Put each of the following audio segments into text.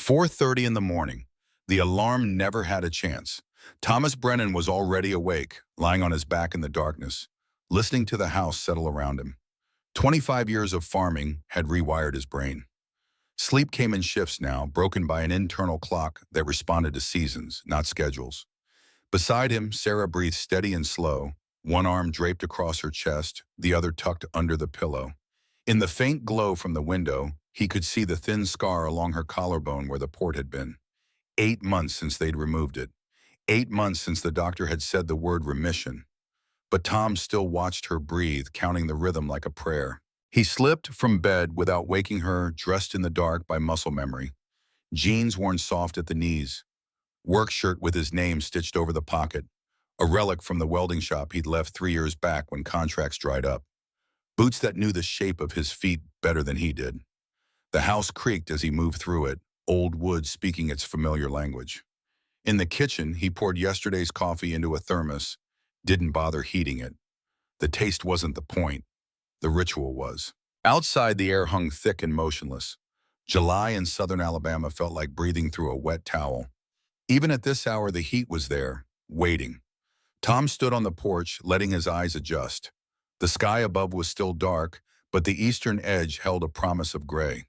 4:30 in the morning. The alarm never had a chance. Thomas Brennan was already awake, lying on his back in the darkness, listening to the house settle around him. 25 years of farming had rewired his brain. Sleep came in shifts now, broken by an internal clock that responded to seasons, not schedules. Beside him, Sarah breathed steady and slow, one arm draped across her chest, the other tucked under the pillow. In the faint glow from the window, he could see the thin scar along her collarbone where the port had been. 8 months since they'd removed it. 8 months since the doctor had said the word remission. But Tom still watched her breathe, counting the rhythm like a prayer. He slipped from bed without waking her, dressed in the dark by muscle memory. Jeans worn soft at the knees. Work shirt with his name stitched over the pocket. A relic from the welding shop he'd left 3 years back when contracts dried up. Boots that knew the shape of his feet better than he did. The house creaked as he moved through it, old wood speaking its familiar language. In the kitchen, he poured yesterday's coffee into a thermos, didn't bother heating it. The taste wasn't the point. The ritual was. Outside, the air hung thick and motionless. July in southern Alabama felt like breathing through a wet towel. Even at this hour, the heat was there, waiting. Tom stood on the porch, letting his eyes adjust. The sky above was still dark, but the eastern edge held a promise of gray.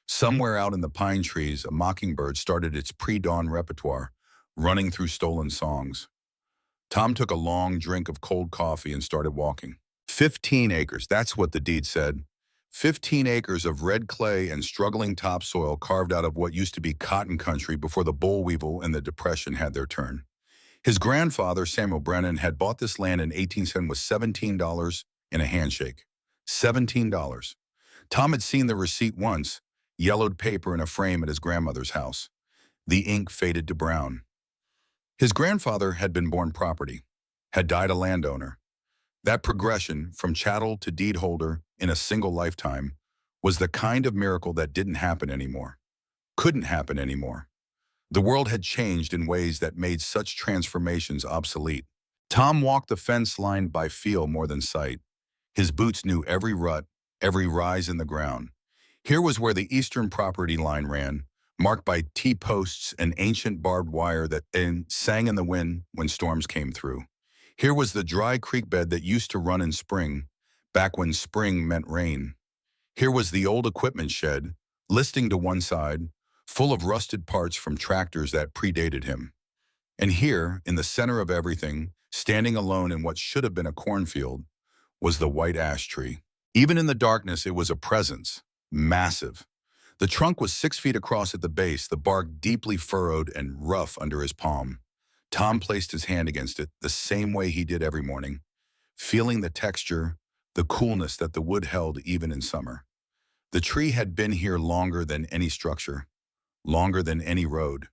Somewhere out in the pine trees, a mockingbird started its pre-dawn repertoire, running through stolen songs. Tom took a long drink of cold coffee and started walking. 15 acres, that's what the deed said. 15 acres of red clay and struggling topsoil carved out of what used to be cotton country before the boll weevil and the Depression had their turn. His grandfather, Samuel Brennan, had bought this land in 1870 with $17 in a handshake. $17. Tom had seen the receipt once, yellowed paper in a frame at his grandmother's house. The ink faded to brown. His grandfather had been born property, had died a landowner. That progression from chattel to deed holder in a single lifetime was the kind of miracle that didn't happen anymore, couldn't happen anymore. The world had changed in ways that made such transformations obsolete. Tom walked the fence line by feel more than sight. His boots knew every rut, every rise in the ground. Here was where the eastern property line ran, marked by T-posts and ancient barbed wire that sang in the wind when storms came through. Here was the dry creek bed that used to run in spring, back when spring meant rain. Here was the old equipment shed, listing to one side, full of rusted parts from tractors that predated him. And here, in the center of everything, standing alone in what should have been a cornfield, was the white ash tree. Even in the darkness, it was a presence, massive. The trunk was 6 feet across at the base, the bark deeply furrowed and rough under his palm. Tom placed his hand against it the same way he did every morning, feeling the texture, the coolness that the wood held even in summer. The tree had been here longer than any structure, longer than any road.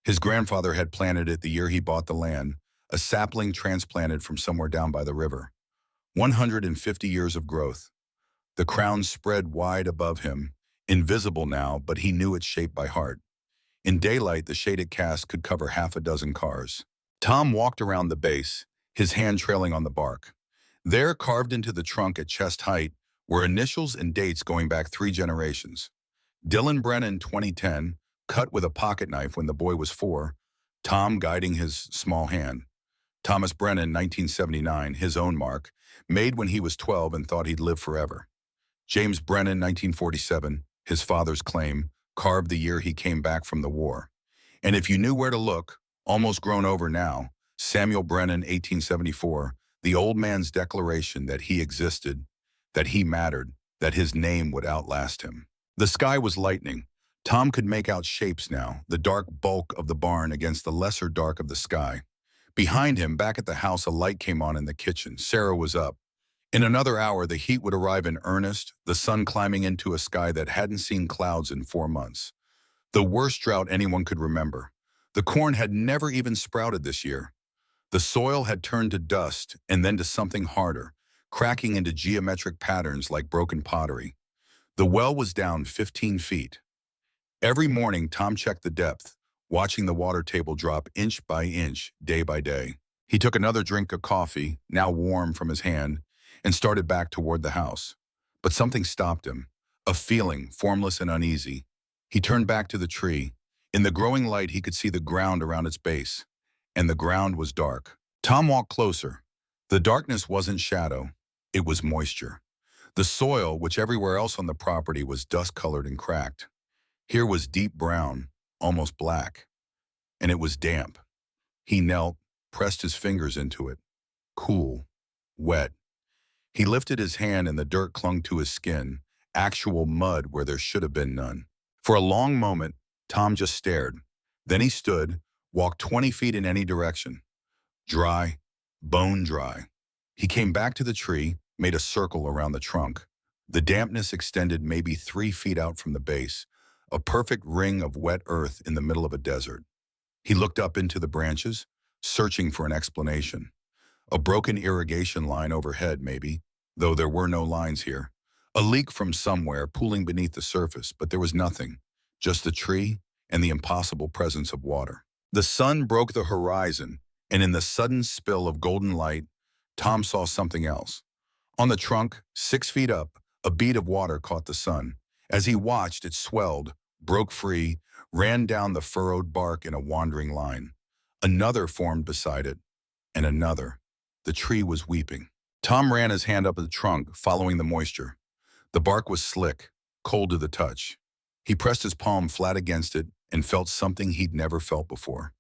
His grandfather had planted it the year he bought the land, a sapling transplanted from somewhere down by the river. 150 years of growth. The crown spread wide above him, invisible now, but he knew its shape by heart. In daylight, the shade it cast could cover half a dozen cars. Tom walked around the base, his hand trailing on the bark. There, carved into the trunk at chest height, were initials and dates going back 3 generations. Dylan Brennan, 2010, cut with a pocket knife when the boy was 4, Tom guiding his small hand. Thomas Brennan, 1979, his own mark, made when he was 12 and thought he'd live forever. James Brennan, 1947, his father's claim, carved the year he came back from the war. And if you knew where to look, almost grown over now, Samuel Brennan, 1874, the old man's declaration that he existed, that he mattered, that his name would outlast him. The sky was lightening. Tom could make out shapes now, the dark bulk of the barn against the lesser dark of the sky. Behind him, back at the house, a light came on in the kitchen. Sarah was up. In another hour, the heat would arrive in earnest, the sun climbing into a sky that hadn't seen clouds in 4 months. The worst drought anyone could remember. The corn had never even sprouted this year. The soil had turned to dust and then to something harder, cracking into geometric patterns like broken pottery. The well was down 15 feet. Every morning, Tom checked the depth, watching the water table drop inch by inch, day by day. He took another drink of coffee, now warm from his hand, and started back toward the house. But something stopped him, a feeling, formless and uneasy. He turned back to the tree. In the growing light, he could see the ground around its base, and the ground was dark. Tom walked closer. The darkness wasn't shadow, it was moisture. The soil, which everywhere else on the property was dust-colored and cracked, here was deep brown, almost black, and it was damp. He knelt, pressed his fingers into it. Cool, wet. He lifted his hand and the dirt clung to his skin, actual mud where there should have been none. For a long moment, Tom just stared. Then he stood, walked 20 feet in any direction. Dry, bone dry. He came back to the tree, made a circle around the trunk. The dampness extended maybe 3 feet out from the base, a perfect ring of wet earth in the middle of a desert. He looked up into the branches, searching for an explanation. A broken irrigation line overhead, maybe, though there were no lines here. A leak from somewhere pooling beneath the surface, but there was nothing, just the tree and the impossible presence of water. The sun broke the horizon, and in the sudden spill of golden light, Tom saw something else. On the trunk, 6 feet up, a bead of water caught the sun. As he watched, it swelled, broke free, ran down the furrowed bark in a wandering line. Another formed beside it, and another. The tree was weeping. Tom ran his hand up the trunk, following the moisture. The bark was slick, cold to the touch. He pressed his palm flat against it and felt something he'd never felt before.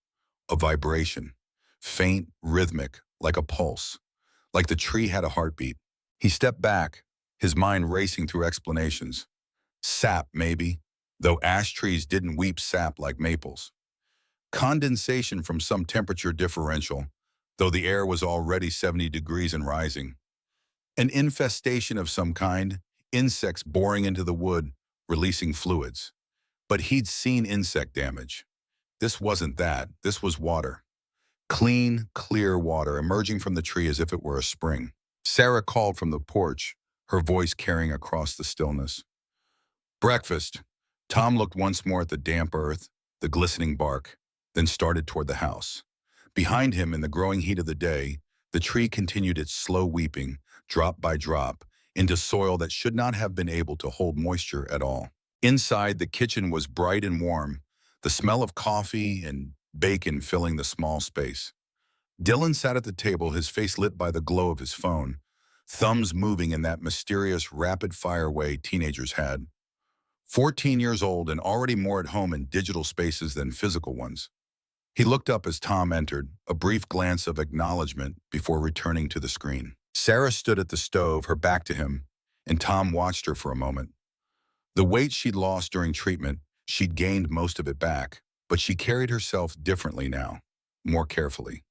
A vibration. Faint, rhythmic, like a pulse. Like the tree had a heartbeat. He stepped back, his mind racing through explanations. Sap, maybe, though ash trees didn't weep sap like maples. Condensation from some temperature differential, though the air was already 70 degrees and rising. An infestation of some kind, insects boring into the wood, releasing fluids. But he'd seen insect damage. This wasn't that, this was water. Clean, clear water emerging from the tree as if it were a spring. Sarah called from the porch, her voice carrying across the stillness. Breakfast. Tom looked once more at the damp earth, the glistening bark, then started toward the house. Behind him, in the growing heat of the day, the tree continued its slow weeping, drop by drop, into soil that should not have been able to hold moisture at all. Inside, the kitchen was bright and warm, the smell of coffee and bacon filling the small space. Dylan sat at the table, his face lit by the glow of his phone, thumbs moving in that mysterious, rapid-fire way teenagers had. 14 years old and already more at home in digital spaces than physical ones. He looked up as Tom entered, a brief glance of acknowledgement before returning to the screen. Sarah stood at the stove, her back to him, and Tom watched her for a moment. The weight she'd lost during treatment, she'd gained most of it back, but she carried herself differently now, more carefully.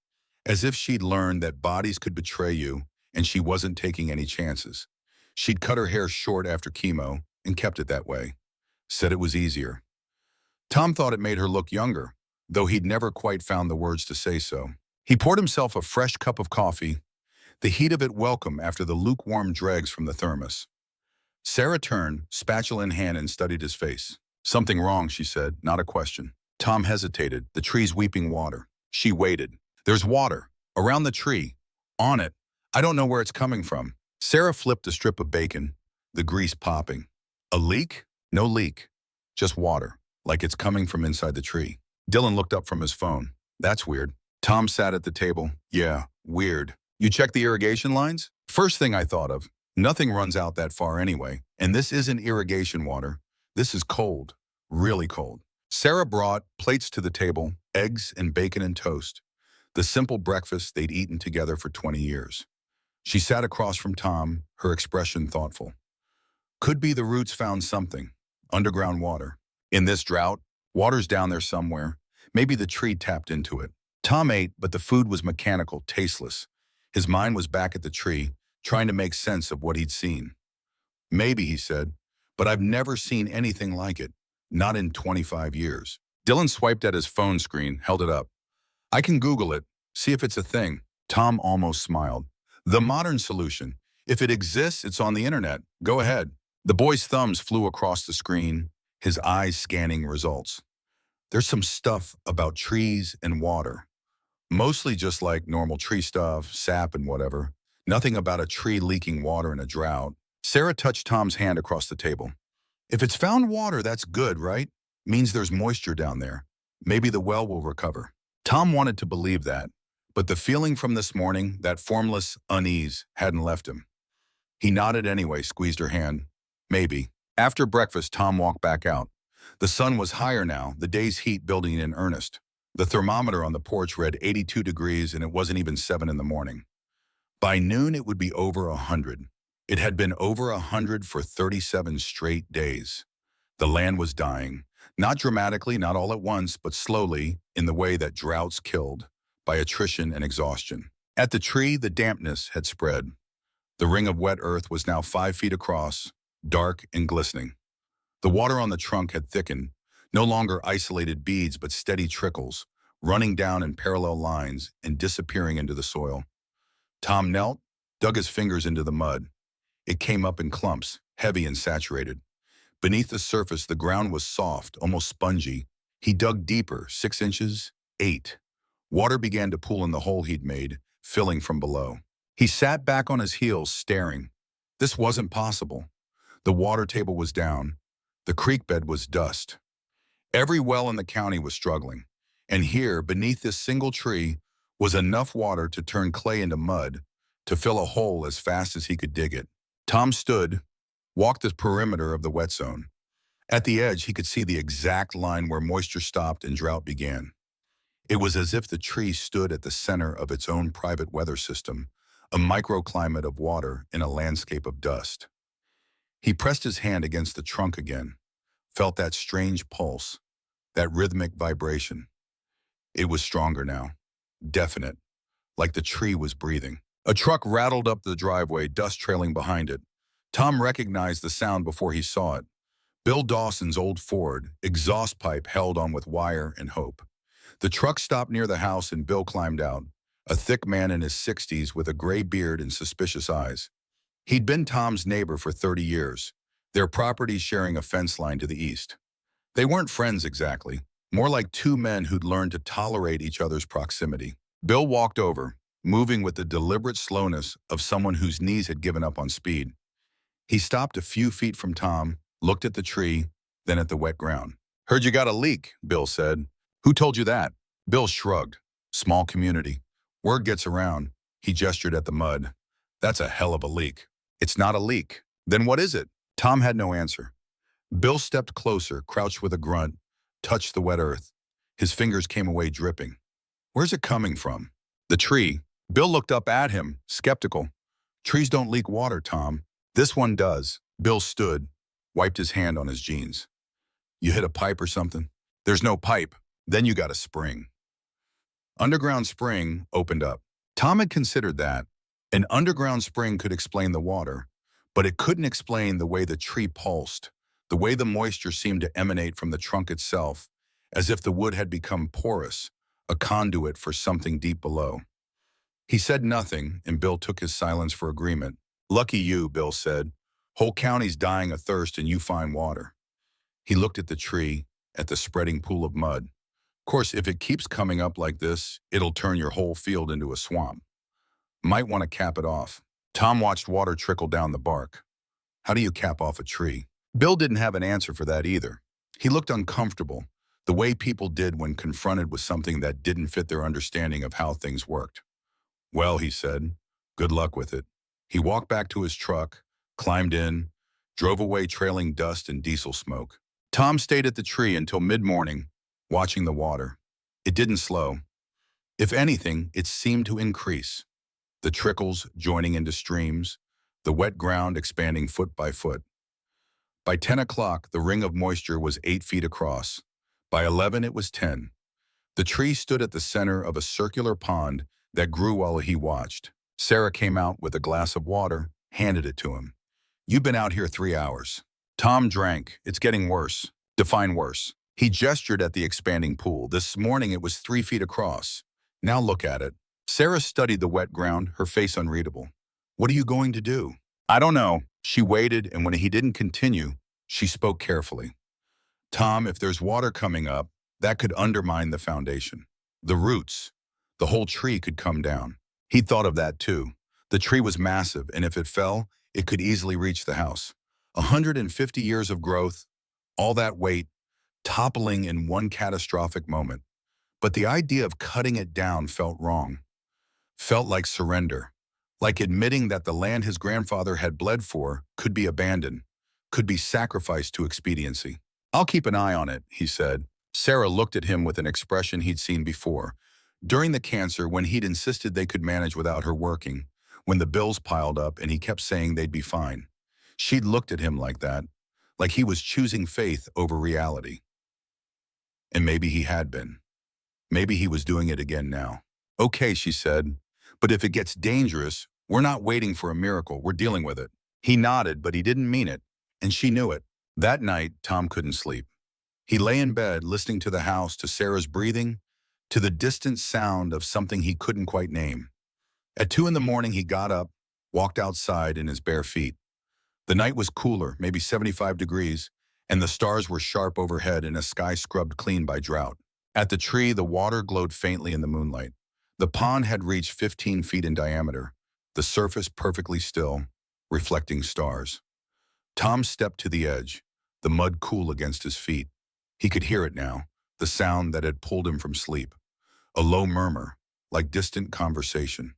As if she'd learned that bodies could betray you, and she wasn't taking any chances. She'd cut her hair short after chemo, and kept it that way. Said it was easier. Tom thought it made her look younger, though he'd never quite found the words to say so. He poured himself a fresh cup of coffee, the heat of it welcome after the lukewarm dregs from the thermos. Sarah turned, spatula in hand, and studied his face. Something wrong, she said, not a question. Tom hesitated, the tree's weeping water. She waited. There's water. Around the tree. On it. I don't know where it's coming from. Sarah flipped a strip of bacon, the grease popping. A leak? No leak. Just water, like it's coming from inside the tree. Dylan looked up from his phone. That's weird. Tom sat at the table. Yeah, weird. You check the irrigation lines? First thing I thought of. Nothing runs out that far anyway. And this isn't irrigation water. This is cold. Really cold. Sarah brought plates to the table, eggs and bacon and toast. The simple breakfast they'd eaten together for 20 years. She sat across from Tom, her expression thoughtful. Could be the roots found something. Underground water. In this drought, water's down there somewhere. Maybe the tree tapped into it. Tom ate, but the food was mechanical, tasteless. His mind was back at the tree, trying to make sense of what he'd seen. Maybe, he said, but I've never seen anything like it. Not in 25 years. Dylan swiped at his phone screen, held it up. I can Google it, see if it's a thing. Tom almost smiled. The modern solution. If it exists, it's on the internet. Go ahead. The boy's thumbs flew across the screen, his eyes scanning results. There's some stuff about trees and water. Mostly just like normal tree stuff, sap and whatever. Nothing about a tree leaking water in a drought. Sarah touched Tom's hand across the table. If it's found water, that's good, right? Means there's moisture down there. Maybe the well will recover. Tom wanted to believe that, but the feeling from this morning, that formless unease, hadn't left him. He nodded anyway, squeezed her hand. Maybe. After breakfast, Tom walked back out. The sun was higher now, the day's heat building in earnest. The thermometer on the porch read 82 degrees and it wasn't even 7 in the morning. By noon, it would be over 100. It had been over 100 for 37 straight days. The land was dying. Not dramatically, not all at once, but slowly, in the way that droughts killed, by attrition and exhaustion. At the tree, the dampness had spread. The ring of wet earth was now 5 feet across, dark and glistening. The water on the trunk had thickened, no longer isolated beads but steady trickles, running down in parallel lines and disappearing into the soil. Tom knelt, dug his fingers into the mud. It came up in clumps, heavy and saturated. Beneath the surface, the ground was soft, almost spongy. He dug deeper, 6 inches, 8. Water began to pool in the hole he'd made, filling from below. He sat back on his heels, staring. This wasn't possible. The water table was down. The creek bed was dust. Every well in the county was struggling. And here, beneath this single tree, was enough water to turn clay into mud, to fill a hole as fast as he could dig it. Tom stood, walked the perimeter of the wet zone. At the edge, he could see the exact line where moisture stopped and drought began. It was as if the tree stood at the center of its own private weather system, a microclimate of water in a landscape of dust. He pressed his hand against the trunk again, felt that strange pulse, that rhythmic vibration. It was stronger now, definite, like the tree was breathing. A truck rattled up the driveway, dust trailing behind it. Tom recognized the sound before he saw it. Bill Dawson's old Ford, exhaust pipe held on with wire and hope. The truck stopped near the house and Bill climbed out, a thick man in his 60s with a gray beard and suspicious eyes. He'd been Tom's neighbor for 30 years, their property sharing a fence line to the east. They weren't friends exactly, more like two men who'd learned to tolerate each other's proximity. Bill walked over, moving with the deliberate slowness of someone whose knees had given up on speed. He stopped a few feet from Tom, looked at the tree, then at the wet ground. "Heard you got a leak," Bill said. "Who told you that?" Bill shrugged. "Small community. Word gets around." He gestured at the mud. "That's a hell of a leak." "It's not a leak." "Then what is it?" Tom had no answer. Bill stepped closer, crouched with a grunt, touched the wet earth. His fingers came away dripping. "Where's it coming from?" "The tree." Bill looked up at him, skeptical. "Trees don't leak water, Tom. This one does." Bill stood, wiped his hand on his jeans. "You hit a pipe or something?" "There's no pipe. Then you got a spring." Underground spring opened up. Tom had considered that. An underground spring could explain the water, but it couldn't explain the way the tree pulsed, the way the moisture seemed to emanate from the trunk itself, as if the wood had become porous, a conduit for something deep below. He said nothing, and Bill took his silence for agreement. "Lucky you," Bill said. "Whole county's dying of thirst and you find water." He looked at the tree, at the spreading pool of mud. "Of course, if it keeps coming up like this, it'll turn your whole field into a swamp. Might want to cap it off." Tom watched water trickle down the bark. "How do you cap off a tree?" Bill didn't have an answer for that either. He looked uncomfortable, the way people did when confronted with something that didn't fit their understanding of how things worked. "Well," he said, "good luck with it." He walked back to his truck, climbed in, drove away trailing dust and diesel smoke. Tom stayed at the tree until mid-morning, watching the water. It didn't slow. If anything, it seemed to increase. The trickles joining into streams, the wet ground expanding foot by foot. By 10 o'clock, the ring of moisture was 8 feet across. By 11, it was 10. The tree stood at the center of a circular pond that grew while he watched. Sarah came out with a glass of water, handed it to him. "You've been out here 3 hours." Tom drank. "It's getting worse." "Define worse." He gestured at the expanding pool. "This morning it was 3 feet across. Now look at it." Sarah studied the wet ground, her face unreadable. "What are you going to do?" "I don't know." She waited, and when he didn't continue, she spoke carefully. "Tom, if there's water coming up, that could undermine the foundation. The roots, the whole tree could come down." He'd thought of that too. The tree was massive, and if it fell, it could easily reach the house. 150 years of growth, all that weight, toppling in one catastrophic moment. But the idea of cutting it down felt wrong, felt like surrender, like admitting that the land his grandfather had bled for could be abandoned, could be sacrificed to expediency. "I'll keep an eye on it," he said. Sarah looked at him with an expression he'd seen before. During the cancer, when he'd insisted they could manage without her working, when the bills piled up and he kept saying they'd be fine. She'd looked at him like that, like he was choosing faith over reality. And maybe he had been. Maybe he was doing it again now. "Okay," she said, "but if it gets dangerous, we're not waiting for a miracle, we're dealing with it." He nodded, but he didn't mean it, and she knew it. That night, Tom couldn't sleep. He lay in bed, listening to the house, to Sarah's breathing, to the distant sound of something he couldn't quite name. At 2 in the morning, he got up, walked outside in his bare feet. The night was cooler, maybe 75 degrees, and the stars were sharp overhead in a sky scrubbed clean by drought. At the tree, the water glowed faintly in the moonlight. The pond had reached 15 feet in diameter, the surface perfectly still, reflecting stars. Tom stepped to the edge, the mud cool against his feet. He could hear it now, the sound that had pulled him from sleep. A low murmur, like distant conversation.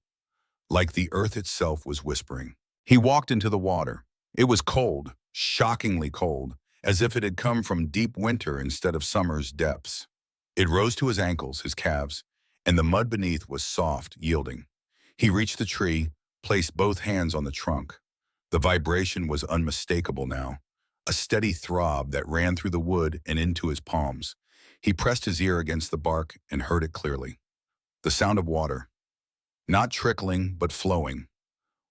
Like the earth itself was whispering. He walked into the water. It was cold, shockingly cold, as if it had come from deep winter instead of summer's depths. It rose to his ankles, his calves, and the mud beneath was soft, yielding. He reached the tree, placed both hands on the trunk. The vibration was unmistakable now, a steady throb that ran through the wood and into his palms. He pressed his ear against the bark and heard it clearly. The sound of water. Not trickling, but flowing.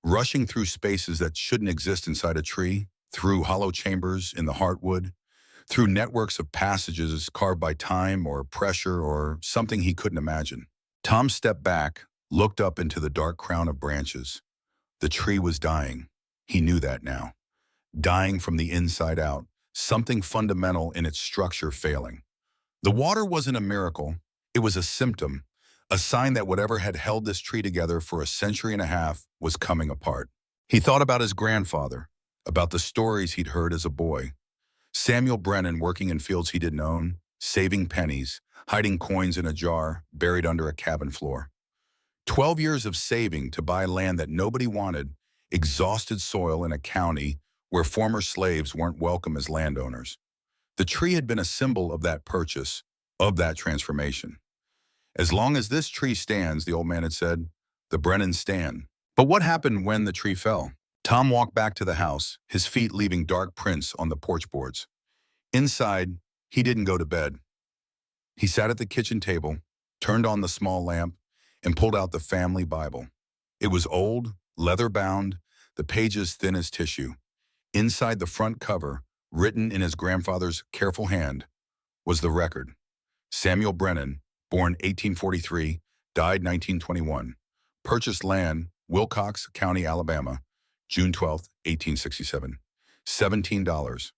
Rushing through spaces that shouldn't exist inside a tree, through hollow chambers in the heartwood, through networks of passages carved by time or pressure or something he couldn't imagine. Tom stepped back, looked up into the dark crown of branches. The tree was dying. He knew that now. Dying from the inside out, something fundamental in its structure failing. The water wasn't a miracle. It was a symptom, a sign that whatever had held this tree together for a century and a half was coming apart. He thought about his grandfather, about the stories he'd heard as a boy. Samuel Brennan working in fields he didn't own, saving pennies, hiding coins in a jar buried under a cabin floor. 12 years of saving to buy land that nobody wanted, exhausted soil in a county where former slaves weren't welcome as landowners. The tree had been a symbol of that purchase, of that transformation. "As long as this tree stands," the old man had said, "the Brennans stand." But what happened when the tree fell? Tom walked back to the house, his feet leaving dark prints on the porch boards. Inside, he didn't go to bed. He sat at the kitchen table, turned on the small lamp, and pulled out the family Bible. It was old, leather-bound, the pages thin as tissue. Inside the front cover, written in his grandfather's careful hand, was the record. Samuel Brennan, born 1843, died 1921. Purchased land, Wilcox County, Alabama, June 12, 1867. $17.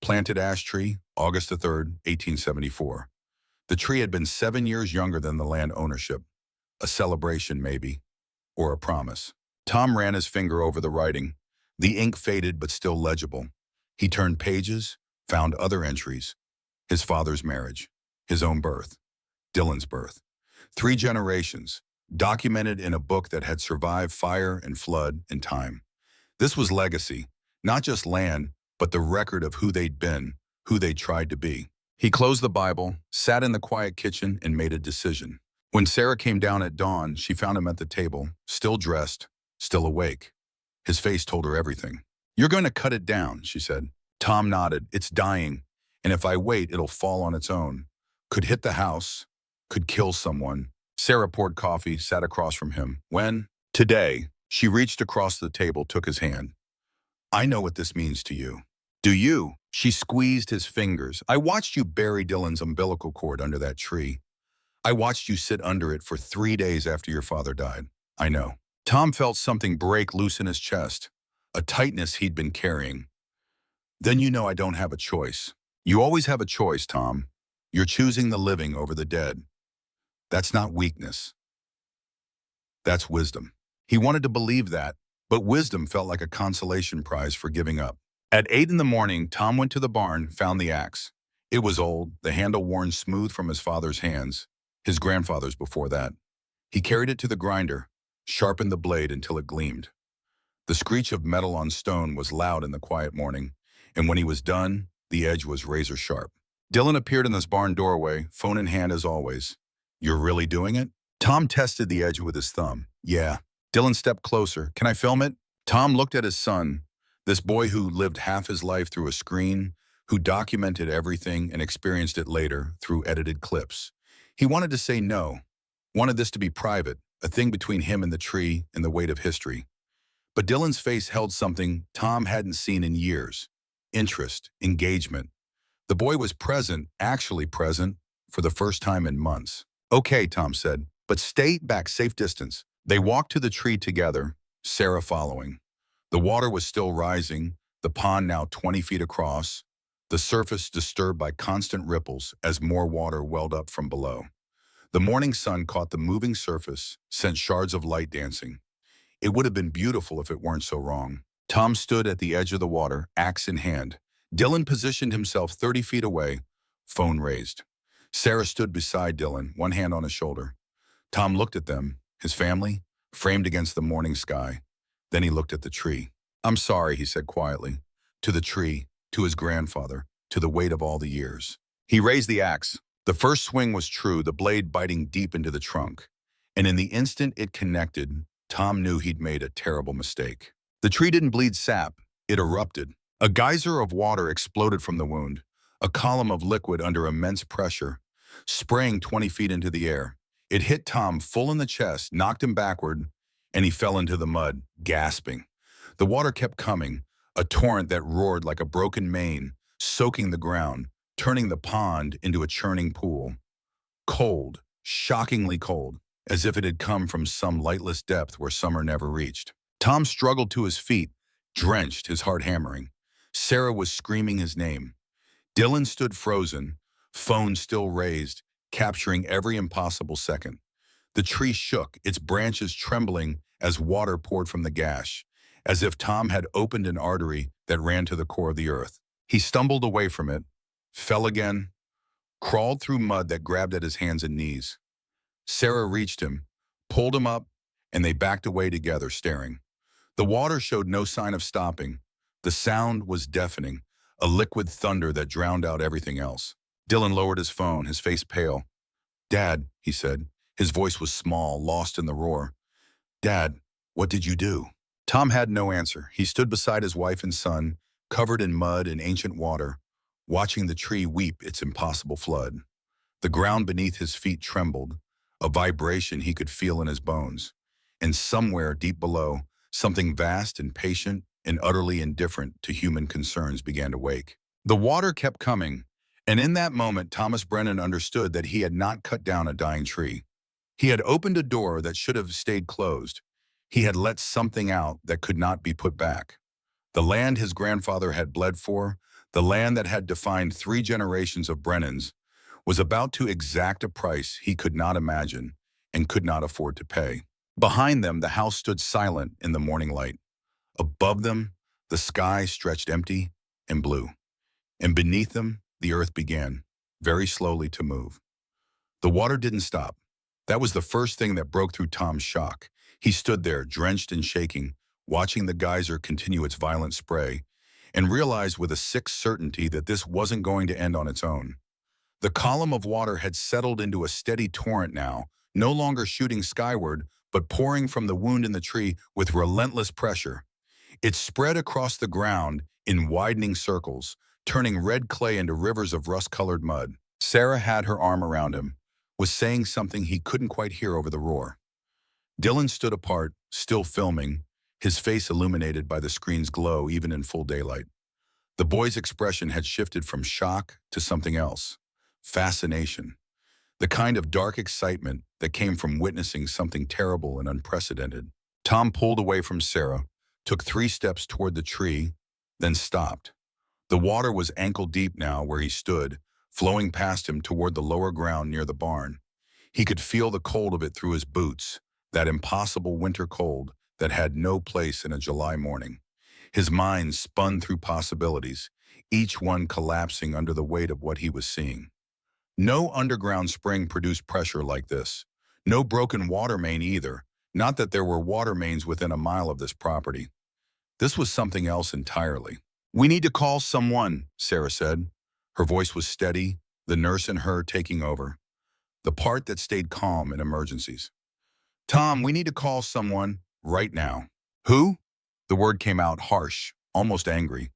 Planted ash tree, August 3, 1874. The tree had been 7 years younger than the land ownership. A celebration, maybe, or a promise. Tom ran his finger over the writing. The ink faded but still legible. He turned pages, found other entries. His father's marriage, his own birth, Dylan's birth. 3 generations, documented in a book that had survived fire and flood and time. This was legacy, not just land, but the record of who they'd been, who they'd tried to be. He closed the Bible, sat in the quiet kitchen, and made a decision. When Sarah came down at dawn, she found him at the table, still dressed, still awake. His face told her everything. "You're going to cut it down," she said. Tom nodded. "It's dying, and if I wait, it'll fall on its own. Could hit the house, could kill someone." Sarah poured coffee, sat across from him. "When?" "Today." She reached across the table, took his hand. "I know what this means to you." "Do you?" She squeezed his fingers. "I watched you bury Dylan's umbilical cord under that tree. I watched you sit under it for 3 days after your father died. I know." Tom felt something break loose in his chest, a tightness he'd been carrying. "Then you know I don't have a choice." "You always have a choice, Tom. You're choosing the living over the dead. That's not weakness. That's wisdom." He wanted to believe that, but wisdom felt like a consolation prize for giving up. At 8 in the morning, Tom went to the barn, found the axe. It was old, the handle worn smooth from his father's hands, his grandfather's before that. He carried it to the grinder, sharpened the blade until it gleamed. The screech of metal on stone was loud in the quiet morning, and when he was done, the edge was razor sharp. Dylan appeared in this barn doorway, phone in hand as always. "You're really doing it?" Tom tested the edge with his thumb. "Yeah." Dylan stepped closer. "Can I film it?" Tom looked at his son, this boy who lived half his life through a screen, who documented everything and experienced it later through edited clips. He wanted to say no, wanted this to be private, a thing between him and the tree and the weight of history. But Dylan's face held something Tom hadn't seen in years: interest, engagement. The boy was present, actually present, for the first time in months. "Okay," Tom said, "but stay back, safe distance." They walked to the tree together, Sarah following. The water was still rising, the pond now 20 feet across, the surface disturbed by constant ripples as more water welled up from below. The morning sun caught the moving surface, sent shards of light dancing. It would have been beautiful if it weren't so wrong. Tom stood at the edge of the water, axe in hand. Dylan positioned himself 30 feet away, phone raised. Sarah stood beside Dylan, one hand on his shoulder. Tom looked at them, his family, framed against the morning sky. Then he looked at the tree. "I'm sorry," he said quietly. To the tree, to his grandfather, to the weight of all the years. He raised the axe. The first swing was true, the blade biting deep into the trunk. And in the instant it connected, Tom knew he'd made a terrible mistake. The tree didn't bleed sap, it erupted. A geyser of water exploded from the wound, a column of liquid under immense pressure, spraying 20 feet into the air. It hit Tom full in the chest, knocked him backward, and he fell into the mud, gasping. The water kept coming, a torrent that roared like a broken mane, soaking the ground, turning the pond into a churning pool. Cold, shockingly cold, as if it had come from some lightless depth where summer never reached. Tom struggled to his feet, drenched, his heart hammering. Sarah was screaming his name. Dylan stood frozen, phone still raised, capturing every impossible second. The tree shook, its branches trembling as water poured from the gash, as if Tom had opened an artery that ran to the core of the earth. He stumbled away from it, fell again, crawled through mud that grabbed at his hands and knees. Sarah reached him, pulled him up, and they backed away together, staring. The water showed no sign of stopping. The sound was deafening, a liquid thunder that drowned out everything else. Dylan lowered his phone, his face pale. "Dad," he said. His voice was small, lost in the roar. "Dad, what did you do?" Tom had no answer. He stood beside his wife and son, covered in mud and ancient water, watching the tree weep its impossible flood. The ground beneath his feet trembled, a vibration he could feel in his bones. And somewhere deep below, something vast and patient and utterly indifferent to human concerns began to wake. The water kept coming, and in that moment Thomas Brennan understood that he had not cut down a dying tree. He had opened a door that should have stayed closed. He had let something out that could not be put back. The land his grandfather had bled for, the land that had defined 3 generations of Brennans, was about to exact a price he could not imagine and could not afford to pay. Behind them, the house stood silent in the morning light. Above them, the sky stretched empty and blue. And beneath them, the earth began, very slowly, to move. The water didn't stop. That was the first thing that broke through Tom's shock. He stood there, drenched and shaking, watching the geyser continue its violent spray, and realized with a sick certainty that this wasn't going to end on its own. The column of water had settled into a steady torrent now, no longer shooting skyward, but pouring from the wound in the tree with relentless pressure. It spread across the ground in widening circles, turning red clay into rivers of rust-colored mud. Sarah had her arm around him, was saying something he couldn't quite hear over the roar. Dylan stood apart, still filming, his face illuminated by the screen's glow even in full daylight. The boy's expression had shifted from shock to something else: fascination. The kind of dark excitement that came from witnessing something terrible and unprecedented. Tom pulled away from Sarah, took 3 steps toward the tree, then stopped. The water was ankle-deep now where he stood, flowing past him toward the lower ground near the barn. He could feel the cold of it through his boots, that impossible winter cold that had no place in a July morning. His mind spun through possibilities. each one collapsing under the weight of what he was seeing. No underground spring produced pressure like this. No broken water main either. Not that there were water mains within a mile of this property. This was something else entirely. "We need to call someone," Sarah said. Her voice was steady, the nurse in her taking over, the part that stayed calm in emergencies. "Tom, we need to call someone right now." "Who?" The word came out harsh, almost angry.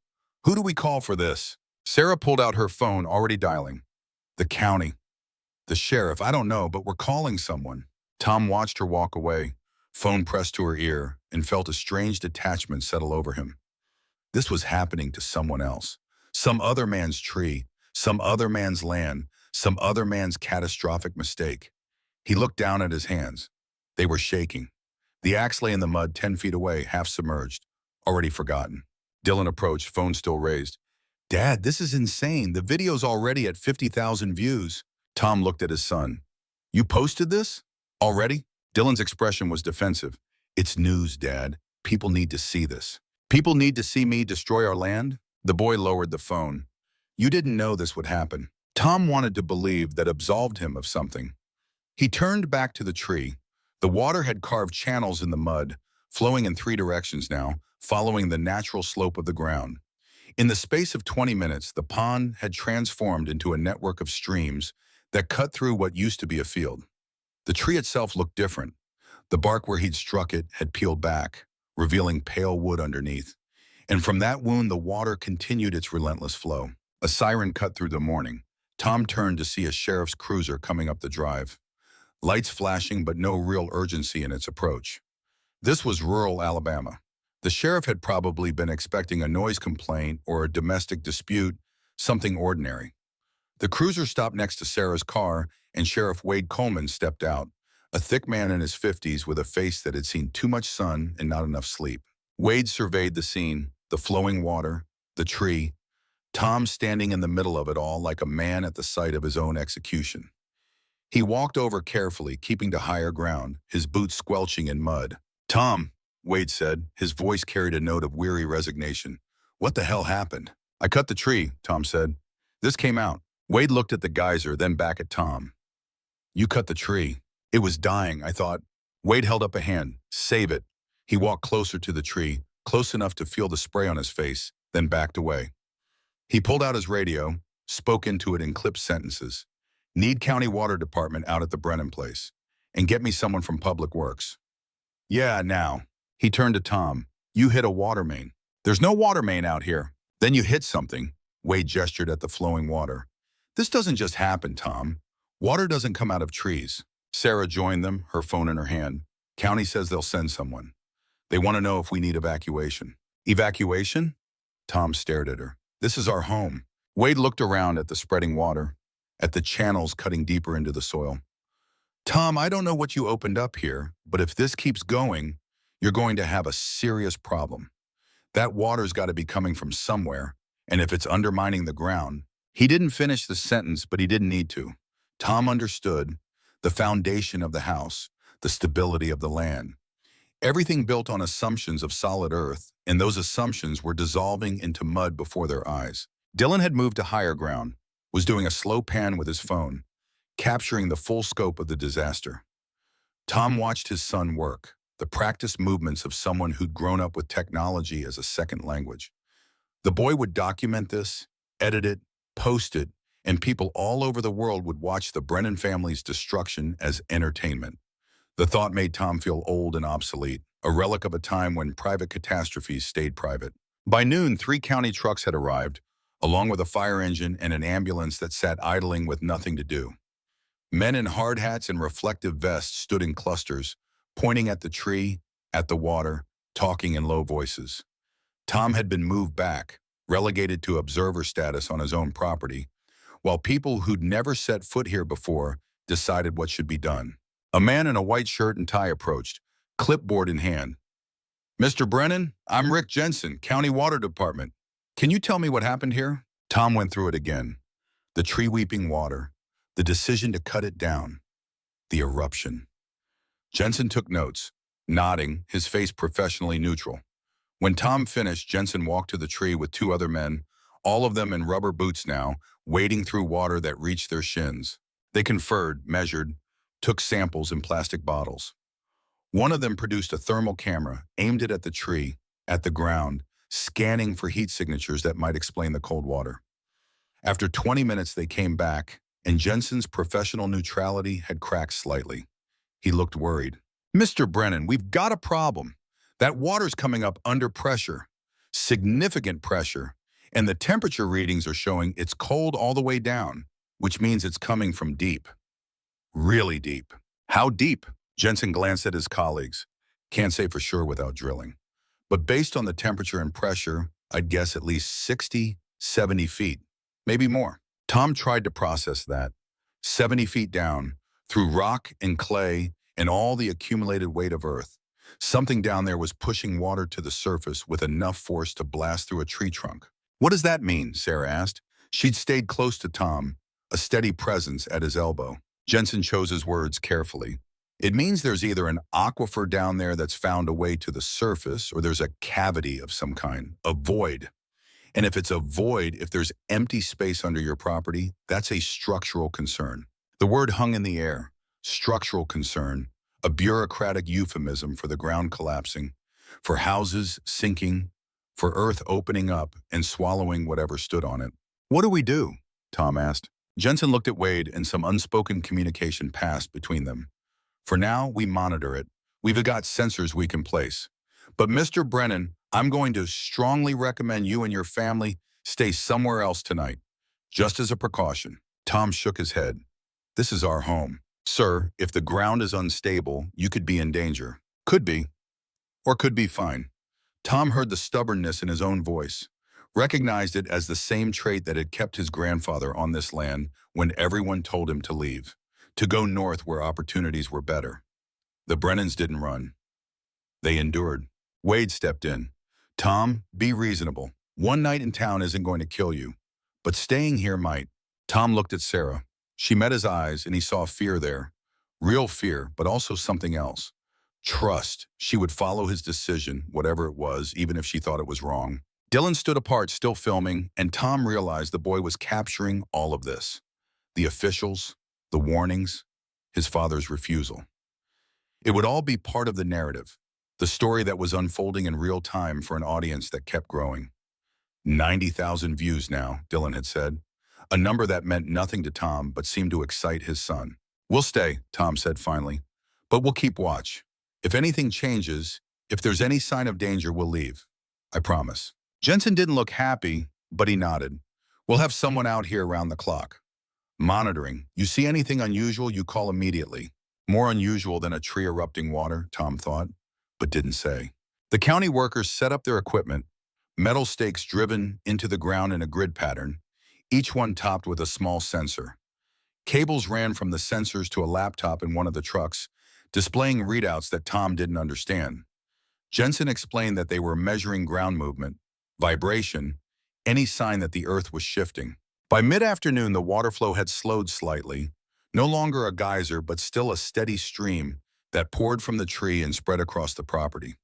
"Who do we call for this?" Sarah pulled out her phone, already dialing. "The county. The sheriff. I don't know, but we're calling someone." Tom watched her walk away, phone pressed to her ear, and felt a strange detachment settle over him. This was happening to someone else. Some other man's tree, some other man's land, some other man's catastrophic mistake. He looked down at his hands. They were shaking. The axe lay in the mud 10 feet away, half submerged, already forgotten. Dylan approached, phone still raised. "Dad, this is insane. The video's already at 50,000 views." Tom looked at his son. "You posted this? Already?" Dylan's expression was defensive. "It's news, Dad. People need to see this." "People need to see me destroy our land?" The boy lowered the phone. "You didn't know this would happen." Tom wanted to believe that absolved him of something. He turned back to the tree. The water had carved channels in the mud, flowing in 3 directions now, following the natural slope of the ground. In the space of 20 minutes, the pond had transformed into a network of streams that cut through what used to be a field. The tree itself looked different. The bark where he'd struck it had peeled back, revealing pale wood underneath. And from that wound, the water continued its relentless flow. A siren cut through the morning. Tom turned to see a sheriff's cruiser coming up the drive. Lights flashing, but no real urgency in its approach. This was rural Alabama. The sheriff had probably been expecting a noise complaint or a domestic dispute, something ordinary. The cruiser stopped next to Sarah's car, and Sheriff Wade Coleman stepped out, a thick man in his 50s with a face that had seen too much sun and not enough sleep. Wade surveyed the scene, the flowing water, the tree, Tom standing in the middle of it all like a man at the site of his own execution. He walked over carefully, keeping to higher ground, his boots squelching in mud. "Tom," Wade said, his voice carried a note of weary resignation. "What the hell happened?" "I cut the tree," Tom said. "This came out." Wade looked at the geyser, then back at Tom. "You cut the tree. It was dying, I thought." Wade held up a hand. "Save it." He walked closer to the tree, close enough to feel the spray on his face, then backed away. He pulled out his radio, spoke into it in clipped sentences. "Need County Water Department out at the Brennan place. And get me someone from Public Works." "Yeah, now." He turned to Tom. "You hit a water main." "There's no water main out here." "Then you hit something." Wade gestured at the flowing water. "This doesn't just happen, Tom. Water doesn't come out of trees." Sarah joined them, her phone in her hand. "County says they'll send someone. They want to know if we need evacuation." "Evacuation?" Tom stared at her. "This is our home." Wade looked around at the spreading water, at the channels cutting deeper into the soil. "Tom, I don't know what you opened up here, but if this keeps going, you're going to have a serious problem. That water's got to be coming from somewhere, and if it's undermining the ground." He didn't finish the sentence, but he didn't need to. Tom understood the foundation of the house, the stability of the land. Everything built on assumptions of solid earth, and those assumptions were dissolving into mud before their eyes. Dylan had moved to higher ground, was doing a slow pan with his phone, capturing the full scope of the disaster. Tom watched his son work, the practiced movements of someone who'd grown up with technology as a second language. The boy would document this, edit it, post it, and people all over the world would watch the Brennan family's destruction as entertainment. The thought made Tom feel old and obsolete, a relic of a time when private catastrophes stayed private. By noon, 3 county trucks had arrived, along with a fire engine and an ambulance that sat idling with nothing to do. Men in hard hats and reflective vests stood in clusters, pointing at the tree, at the water, talking in low voices. Tom had been moved back, relegated to observer status on his own property, while people who'd never set foot here before decided what should be done. A man in a white shirt and tie approached, clipboard in hand. "Mr. Brennan, I'm Rick Jensen, County Water Department. Can you tell me what happened here?" Tom went through it again. The tree weeping water, the decision to cut it down, the eruption. Jensen took notes, nodding, his face professionally neutral. When Tom finished, Jensen walked to the tree with 2 other men, all of them in rubber boots now, wading through water that reached their shins. They conferred, measured, took samples in plastic bottles. One of them produced a thermal camera, aimed it at the tree, at the ground, scanning for heat signatures that might explain the cold water. After 20 minutes, they came back, and Jensen's professional neutrality had cracked slightly. He looked worried. "Mr. Brennan, we've got a problem. That water's coming up under pressure, significant pressure, and the temperature readings are showing it's cold all the way down, which means it's coming from deep. Really deep." "How deep?" Jensen glanced at his colleagues. "Can't say for sure without drilling. But based on the temperature and pressure, I'd guess at least 60, 70 feet, maybe more." Tom tried to process that. 70 feet down, through rock and clay and all the accumulated weight of earth. Something down there was pushing water to the surface with enough force to blast through a tree trunk. "What does that mean?" Sarah asked. She'd stayed close to Tom, a steady presence at his elbow. Jensen chose his words carefully. "It means there's either an aquifer down there that's found a way to the surface, or there's a cavity of some kind, a void. And if it's a void, if there's empty space under your property, that's a structural concern." The word hung in the air. Structural concern, a bureaucratic euphemism for the ground collapsing, for houses sinking, for earth opening up and swallowing whatever stood on it. "What do we do?" Tom asked. Jensen looked at Wade, and some unspoken communication passed between them. "For now, we monitor it. We've got sensors we can place. But Mr. Brennan, I'm going to strongly recommend you and your family stay somewhere else tonight, just as a precaution." Tom shook his head. "This is our home. Sir, if the ground is unstable, you could be in danger." "Could be, or could be fine." Tom heard the stubbornness in his own voice, recognized it as the same trait that had kept his grandfather on this land when everyone told him to leave, to go north where opportunities were better. The Brennans didn't run. They endured. Wade stepped in. "Tom, be reasonable. One night in town isn't going to kill you, but staying here might." Tom looked at Sarah. She met his eyes, and he saw fear there. Real fear, but also something else. Trust. She would follow his decision, whatever it was, even if she thought it was wrong. Dylan stood apart, still filming, and Tom realized the boy was capturing all of this. The officials, the warnings, his father's refusal. It would all be part of the narrative, the story that was unfolding in real time for an audience that kept growing. 90,000 views now, Dylan had said. A number that meant nothing to Tom but seemed to excite his son. "We'll stay," Tom said finally, "but we'll keep watch. If anything changes, if there's any sign of danger, we'll leave. I promise." Jensen didn't look happy, but he nodded. "We'll have someone out here around the clock. Monitoring. You see anything unusual, you call immediately." More unusual than a tree erupting water, Tom thought, but didn't say. The county workers set up their equipment, metal stakes driven into the ground in a grid pattern, each one topped with a small sensor. Cables ran from the sensors to a laptop in one of the trucks, displaying readouts that Tom didn't understand. Jensen explained that they were measuring ground movement, vibration, any sign that the earth was shifting. By mid-afternoon, the water flow had slowed slightly, no longer a geyser, but still a steady stream that poured from the tree and spread across the property.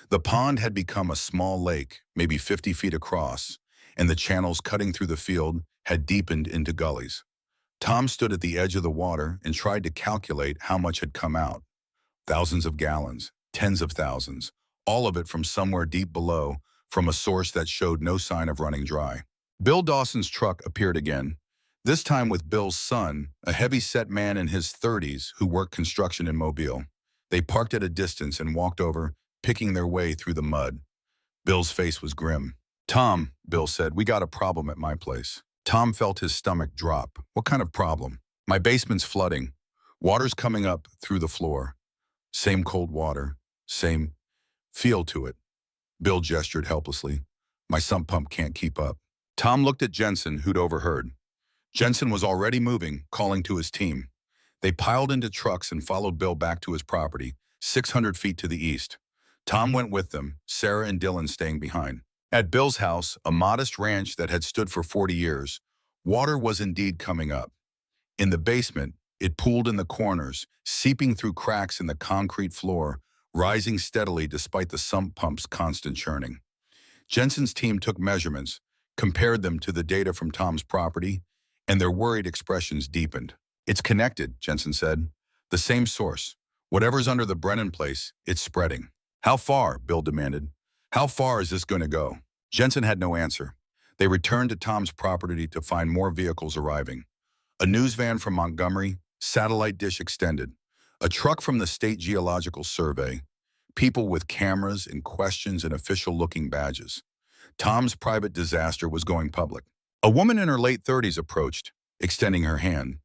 The pond had become a small lake, maybe 50 feet across, and the channels cutting through the field had deepened into gullies. Tom stood at the edge of the water and tried to calculate how much had come out. Thousands of gallons, tens of thousands, all of it from somewhere deep below, from a source that showed no sign of running dry. Bill Dawson's truck appeared again, this time with Bill's son, a heavy-set man in his 30s who worked construction in Mobile. They parked at a distance and walked over, picking their way through the mud. Bill's face was grim. "Tom," Bill said, "we got a problem at my place." Tom felt his stomach drop. "What kind of problem?" "My basement's flooding. Water's coming up through the floor. Same cold water, same feel to it." Bill gestured helplessly. "My sump pump can't keep up." Tom looked at Jensen, who'd overheard. Jensen was already moving, calling to his team. They piled into trucks and followed Bill back to his property, 600 feet to the east. Tom went with them, Sarah and Dylan staying behind. At Bill's house, a modest ranch that had stood for 40 years, water was indeed coming up. In the basement, it pooled in the corners, seeping through cracks in the concrete floor, rising steadily despite the sump pump's constant churning. Jensen's team took measurements, compared them to the data from Tom's property, and their worried expressions deepened. "It's connected," Jensen said. "The same source. Whatever's under the Brennan place, it's spreading." "How far?" Bill demanded. "How far is this going to go?" Jensen had no answer. They returned to Tom's property to find more vehicles arriving. A news van from Montgomery, satellite dish extended. A truck from the State Geological Survey. People with cameras and questions and official-looking badges. Tom's private disaster was going public. A woman in her late 30s approached, extending her hand.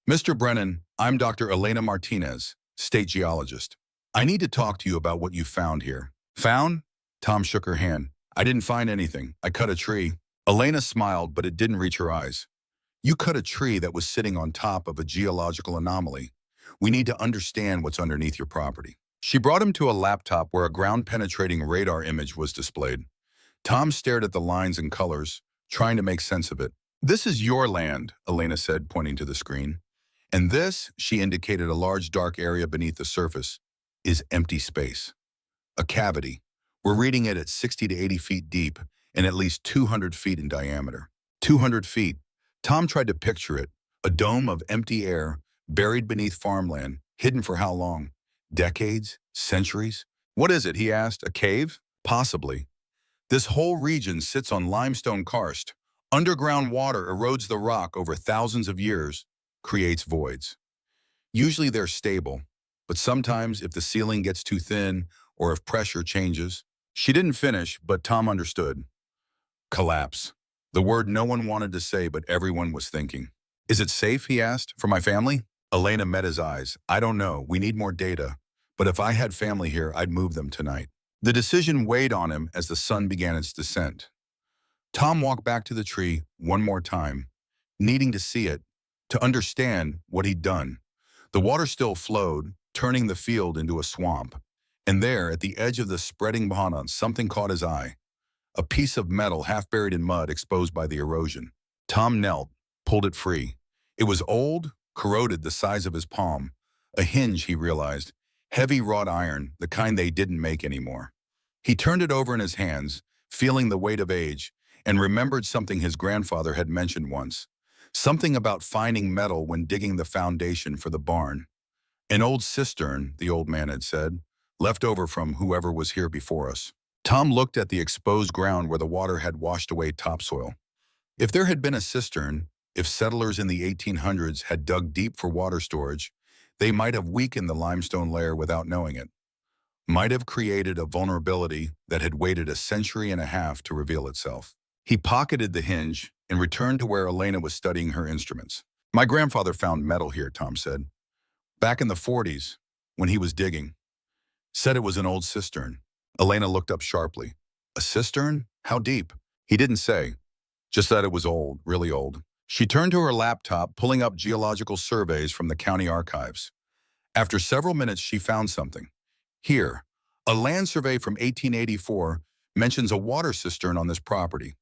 "Mr. Brennan, I'm Dr. Elena Martinez, state geologist. I need to talk to you about what you found here." "Found?" Tom shook her hand. "I didn't find anything. I cut a tree." Elena smiled, but it didn't reach her eyes. "You cut a tree that was sitting on top of a geological anomaly. We need to understand what's underneath your property." She brought him to a laptop where a ground-penetrating radar image was displayed. Tom stared at the lines and colors, trying to make sense of it. "This is your land," Elena said, pointing to the screen. "And this," she indicated a large dark area beneath the surface, "is empty space. A cavity. We're reading it at 60 to 80 feet deep and at least 200 feet in diameter." 200 feet. Tom tried to picture it. A dome of empty air, buried beneath farmland, hidden for how long? Decades? Centuries? "What is it?" he asked. "A cave?" "Possibly. This whole region sits on limestone karst. Underground water erodes the rock over thousands of years, creates voids. Usually they're stable, but sometimes if the ceiling gets too thin or if pressure changes." She didn't finish, but Tom understood. Collapse. The word no one wanted to say, but everyone was thinking. "Is it safe?" he asked. "For my family?" Elena met his eyes. "I don't know. We need more data. But if I had family here, I'd move them tonight." The decision weighed on him as the sun began its descent. Tom walked back to the tree one more time, needing to see it, to understand what he'd done. The water still flowed, turning the field into a swamp. And there, at the edge of the spreading bahana, something caught his eye. A piece of metal half buried in mud, exposed by the erosion. Tom knelt, pulled it free. It was old, corroded, the size of his palm. A hinge, he realized. Heavy wrought iron, the kind they didn't make anymore. He turned it over in his hands, feeling the weight of age, and remembered something his grandfather had mentioned once. Something about finding metal when digging the foundation for the barn. "An old cistern," the old man had said, "left over from whoever was here before us." Tom looked at the exposed ground where the water had washed away topsoil. If there had been a cistern, if settlers in the 1800s had dug deep for water storage, they might have weakened the limestone layer without knowing it. Might have created a vulnerability that had waited a century and a half to reveal itself. He pocketed the hinge and returned to where Elena was studying her instruments. "My grandfather found metal here," Tom said. "Back in the 40s, when he was digging. Said it was an old cistern." Elena looked up sharply. "A cistern? How deep?" He didn't say, just that it was old, really old. She turned to her laptop, pulling up geological surveys from the county archives. After several minutes, she found something. Here, a land survey from 1884 mentions a water cistern on this property,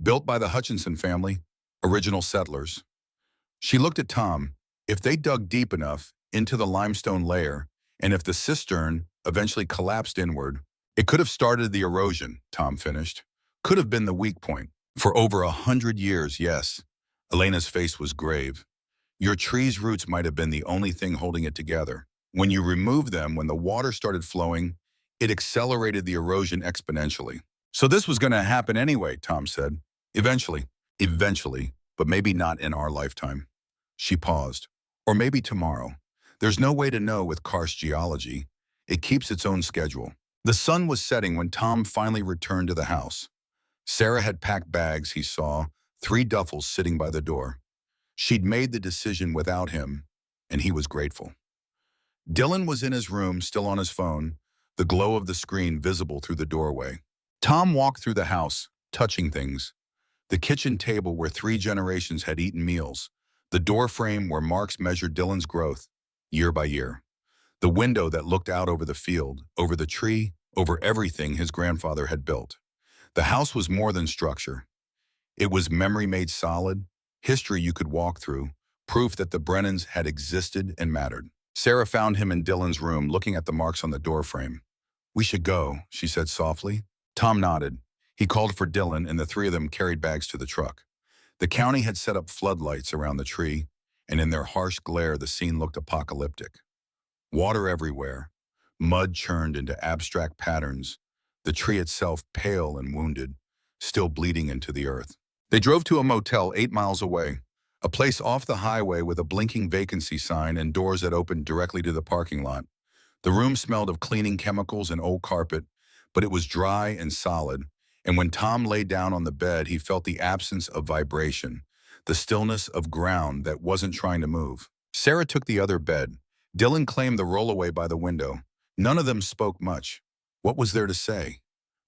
built by the Hutchinson family, original settlers. She looked at Tom. If they dug deep enough into the limestone layer, and if the cistern eventually collapsed inward, it could have started the erosion, Tom finished. Could have been the weak point. For over 100 years, yes. Elena's face was grave. Your tree's roots might have been the only thing holding it together. When you removed them, when the water started flowing, it accelerated the erosion exponentially. So this was going to happen anyway, Tom said. Eventually. Eventually, but maybe not in our lifetime. She paused. Or maybe tomorrow. There's no way to know with karst geology. It keeps its own schedule. The sun was setting when Tom finally returned to the house. Sarah had packed bags, he saw, 3 duffels sitting by the door. She'd made the decision without him, and he was grateful. Dylan was in his room, still on his phone, the glow of the screen visible through the doorway. Tom walked through the house, touching things. The kitchen table where 3 generations had eaten meals. The door frame where marks measured Dylan's growth, year by year. The window that looked out over the field, over the tree, over everything his grandfather had built. The house was more than structure. It was memory made solid, history you could walk through, proof that the Brennans had existed and mattered. Sarah found him in Dylan's room, looking at the marks on the doorframe. "We should go," she said softly. Tom nodded. He called for Dylan, and the three of them carried bags to the truck. The county had set up floodlights around the tree, and in their harsh glare, the scene looked apocalyptic. Water everywhere, mud churned into abstract patterns, the tree itself pale and wounded, still bleeding into the earth. They drove to a motel 8 miles away, a place off the highway with a blinking vacancy sign and doors that opened directly to the parking lot. The room smelled of cleaning chemicals and old carpet, but it was dry and solid, and when Tom lay down on the bed, he felt the absence of vibration, the stillness of ground that wasn't trying to move. Sarah took the other bed. Dylan claimed the rollaway by the window. None of them spoke much. What was there to say?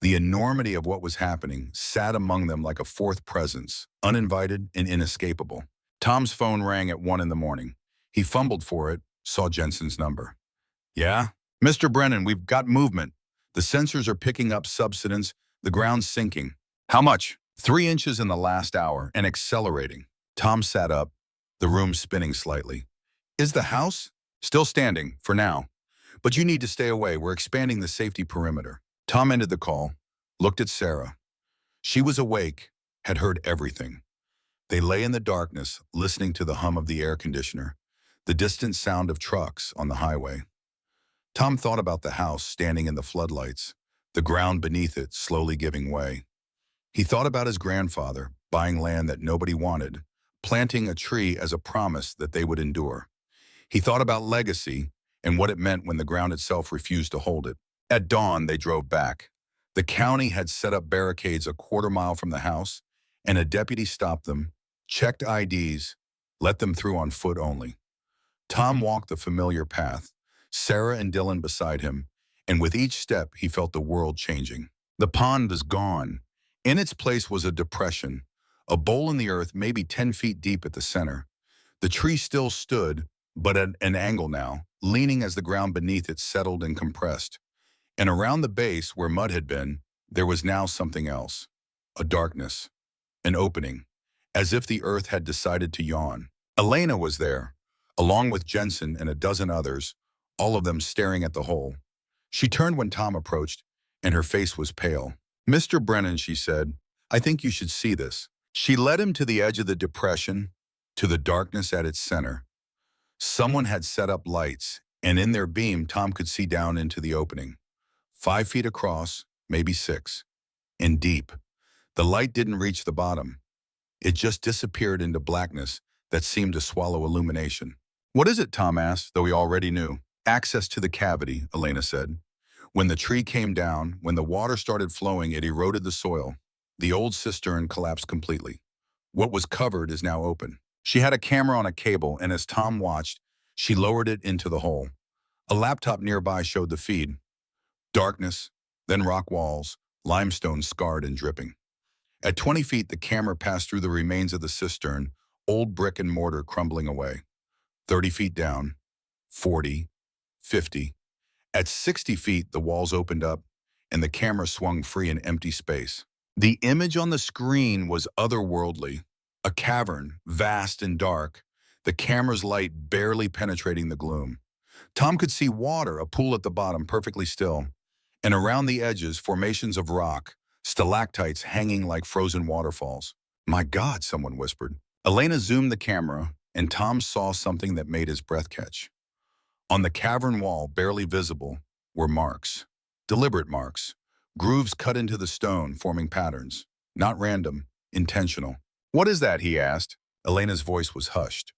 The enormity of what was happening sat among them like a fourth presence, uninvited and inescapable. Tom's phone rang at 1 in the morning. He fumbled for it, saw Jensen's number. Yeah? Mr. Brennan, we've got movement. The sensors are picking up subsidence. The ground's sinking. How much? 3 inches in the last hour and accelerating. Tom sat up, the room spinning slightly. Is the house? Still standing, for now. But you need to stay away. We're expanding the safety perimeter. Tom ended the call, looked at Sarah. She was awake, had heard everything. They lay in the darkness, listening to the hum of the air conditioner, the distant sound of trucks on the highway. Tom thought about the house standing in the floodlights, the ground beneath it slowly giving way. He thought about his grandfather, buying land that nobody wanted, planting a tree as a promise that they would endure. He thought about legacy and what it meant when the ground itself refused to hold it. At dawn, they drove back. The county had set up barricades a quarter-mile from the house, and a deputy stopped them, checked IDs, let them through on foot only. Tom walked the familiar path, Sarah and Dylan beside him, and with each step he felt the world changing. The pond was gone. In its place was a depression, a bowl in the earth maybe 10 feet deep at the center. The tree still stood, but at an angle now, leaning as the ground beneath it settled and compressed. And around the base, where mud had been, there was now something else. A darkness. An opening. As if the earth had decided to yawn. Elena was there, along with Jensen and a dozen others, all of them staring at the hole. She turned when Tom approached, and her face was pale. Mr. Brennan, she said, I think you should see this. She led him to the edge of the depression, to the darkness at its center. Someone had set up lights, and in their beam, Tom could see down into the opening. 5 feet across, maybe 6, and deep. The light didn't reach the bottom. It just disappeared into blackness that seemed to swallow illumination. What is it? Tom asked, though he already knew. Access to the cavity, Elena said. When the tree came down, when the water started flowing, it eroded the soil. The old cistern collapsed completely. What was covered is now open. She had a camera on a cable, and as Tom watched, she lowered it into the hole. A laptop nearby showed the feed. Darkness, then rock walls, limestone scarred and dripping. At 20 feet, the camera passed through the remains of the cistern, old brick and mortar crumbling away. 30 feet down, 40, 50. At 60 feet, the walls opened up, and the camera swung free in empty space. The image on the screen was otherworldly. A cavern, vast and dark, the camera's light barely penetrating the gloom. Tom could see water, a pool at the bottom, perfectly still. And around the edges, formations of rock, stalactites hanging like frozen waterfalls. My God, someone whispered. Elena zoomed the camera, and Tom saw something that made his breath catch. On the cavern wall, barely visible, were marks. Deliberate marks. Grooves cut into the stone, forming patterns. Not random, intentional. What is that? He asked. Elena's voice was hushed.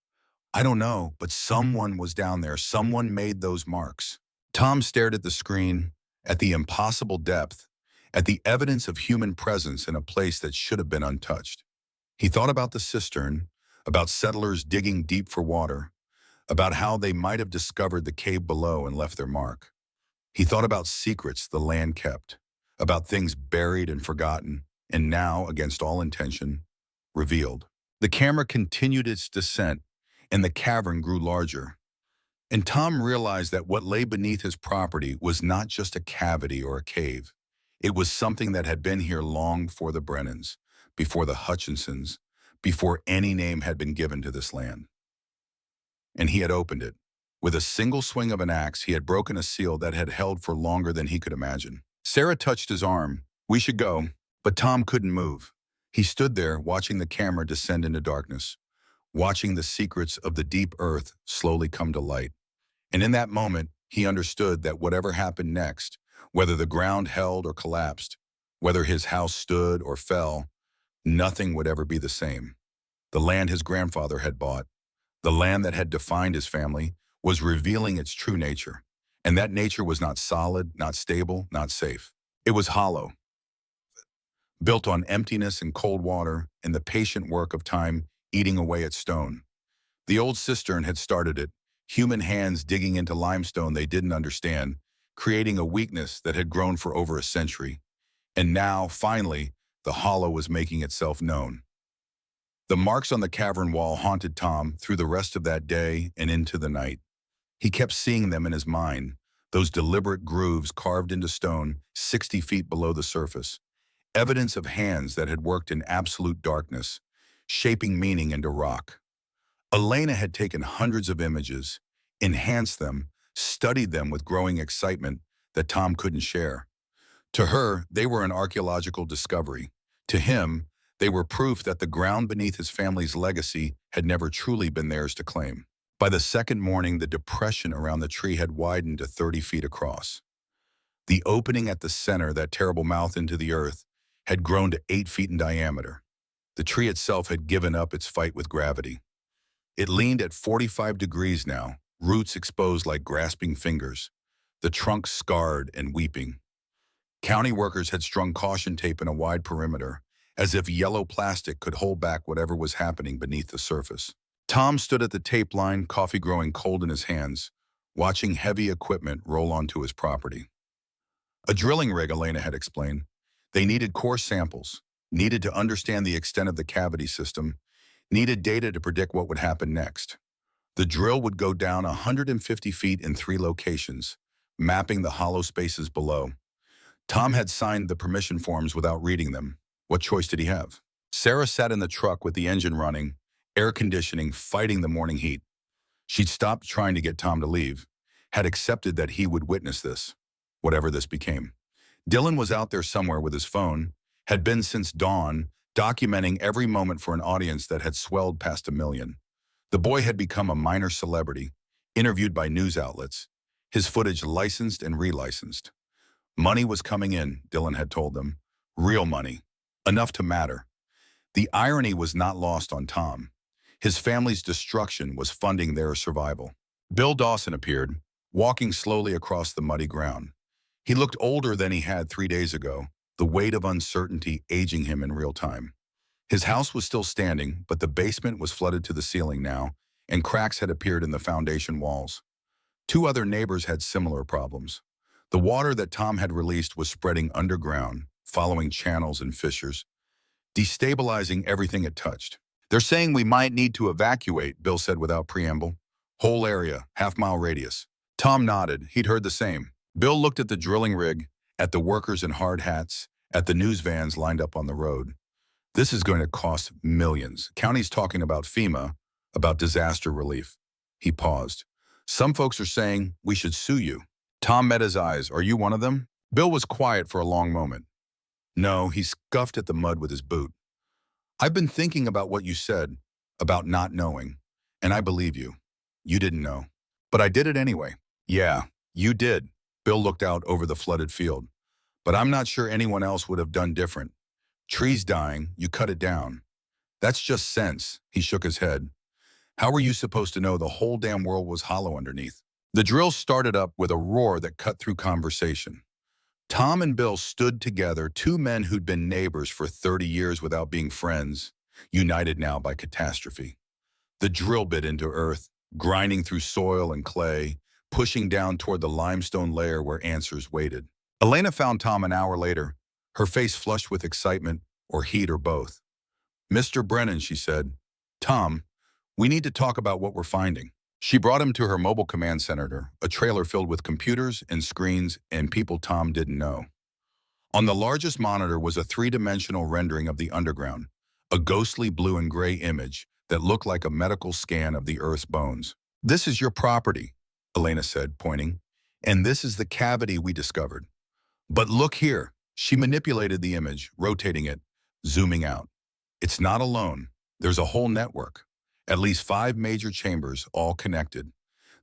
I don't know, but someone was down there. Someone made those marks. Tom stared at the screen, at the impossible depth, at the evidence of human presence in a place that should have been untouched. He thought about the cistern, about settlers digging deep for water, about how they might have discovered the cave below and left their mark. He thought about secrets the land kept, about things buried and forgotten, and now, against all intention, revealed. The camera continued its descent, and the cavern grew larger. And Tom realized that what lay beneath his property was not just a cavity or a cave. It was something that had been here long before the Brennans, before the Hutchinsons, before any name had been given to this land. And he had opened it. With a single swing of an axe, he had broken a seal that had held for longer than he could imagine. Sarah touched his arm. We should go. But Tom couldn't move. He stood there watching the camera descend into darkness, watching the secrets of the deep earth slowly come to light. And in that moment, he understood that whatever happened next, whether the ground held or collapsed, whether his house stood or fell, nothing would ever be the same. The land his grandfather had bought, the land that had defined his family, was revealing its true nature. And that nature was not solid, not stable, not safe. It was hollow, built on emptiness and cold water and the patient work of time eating away at stone. The old cistern had started it, human hands digging into limestone they didn't understand, creating a weakness that had grown for over a century. And now, finally, the hollow was making itself known. The marks on the cavern wall haunted Tom through the rest of that day and into the night. He kept seeing them in his mind, those deliberate grooves carved into stone 60 feet below the surface, evidence of hands that had worked in absolute darkness, shaping meaning into rock. Elena had taken hundreds of images, enhanced them, studied them with growing excitement that Tom couldn't share. To her, they were an archaeological discovery. To him, they were proof that the ground beneath his family's legacy had never truly been theirs to claim. By the second morning, the depression around the tree had widened to 30 feet across. The opening at the center, that terrible mouth into the earth, had grown to 8 feet in diameter. The tree itself had given up its fight with gravity. It leaned at 45 degrees now, roots exposed like grasping fingers, the trunk scarred and weeping. County workers had strung caution tape in a wide perimeter, as if yellow plastic could hold back whatever was happening beneath the surface. Tom stood at the tape line, coffee growing cold in his hands, watching heavy equipment roll onto his property. A drilling rig, Elena had explained. They needed core samples, needed to understand the extent of the cavity system, needed data to predict what would happen next. The drill would go down 150 feet in 3 locations, mapping the hollow spaces below. Tom had signed the permission forms without reading them. What choice did he have? Sarah sat in the truck with the engine running, air conditioning fighting the morning heat. She'd stopped trying to get Tom to leave, had accepted that he would witness this, whatever this became. Dylan was out there somewhere with his phone, had been since dawn, documenting every moment for an audience that had swelled past 1 million. The boy had become a minor celebrity, interviewed by news outlets, his footage licensed and relicensed. Money was coming in, Dylan had told them. Real money. Enough to matter. The irony was not lost on Tom. His family's destruction was funding their survival. Bill Dawson appeared, walking slowly across the muddy ground. He looked older than he had 3 days ago, the weight of uncertainty aging him in real time. His house was still standing, but the basement was flooded to the ceiling now, and cracks had appeared in the foundation walls. 2 other neighbors had similar problems. The water that Tom had released was spreading underground, following channels and fissures, destabilizing everything it touched. They're saying we might need to evacuate, Bill said without preamble. Whole area, half-mile radius. Tom nodded. He'd heard the same. Bill looked at the drilling rig, at the workers in hard hats, at the news vans lined up on the road. This is going to cost millions. County's talking about FEMA, about disaster relief. He paused. Some folks are saying we should sue you. Tom met his eyes. Are you one of them? Bill was quiet for a long moment. No, he scuffed at the mud with his boot. I've been thinking about what you said, about not knowing, and I believe you. You didn't know. But I did it anyway. Yeah, you did. Bill looked out over the flooded field. But I'm not sure anyone else would have done different. Trees dying, you cut it down. That's just sense. He shook his head. How were you supposed to know the whole damn world was hollow underneath? The drill started up with a roar that cut through conversation. Tom and Bill stood together, 2 men who'd been neighbors for 30 years without being friends, united now by catastrophe. The drill bit into earth, grinding through soil and clay, pushing down toward the limestone layer where answers waited. Elena found Tom an hour later, her face flushed with excitement or heat or both. Mr. Brennan, she said. Tom, we need to talk about what we're finding. She brought him to her mobile command center, a trailer filled with computers and screens and people Tom didn't know. On the largest monitor was a 3-dimensional rendering of the underground, a ghostly blue and gray image that looked like a medical scan of the Earth's bones. This is your property, Elena said, pointing, and this is the cavity we discovered. But look here, She manipulated the image, rotating it, zooming out. It's not alone. There's a whole network. At least 5 major chambers, all connected.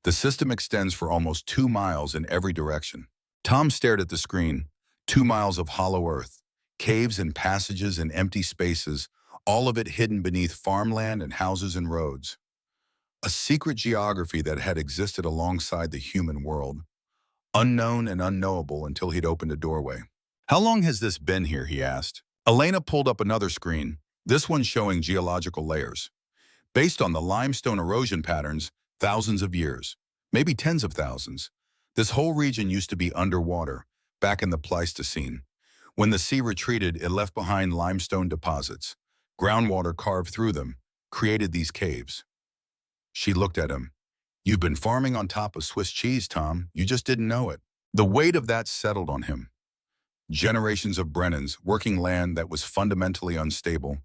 The system extends for almost 2 miles in every direction. Tom stared at the screen. 2 miles of hollow earth, caves and passages and empty spaces, all of it hidden beneath farmland and houses and roads. A secret geography that had existed alongside the human world, unknown and unknowable until he'd opened a doorway. "How long has this been here?" he asked. Elena pulled up another screen, this one showing geological layers. Based on the limestone erosion patterns, thousands of years, maybe tens of thousands. This whole region used to be underwater, back in the Pleistocene. When the sea retreated, it left behind limestone deposits. Groundwater carved through them, created these caves. She looked at him. "You've been farming on top of Swiss cheese, Tom. You just didn't know it." The weight of that settled on him. Generations of Brennans working land that was fundamentally unstable,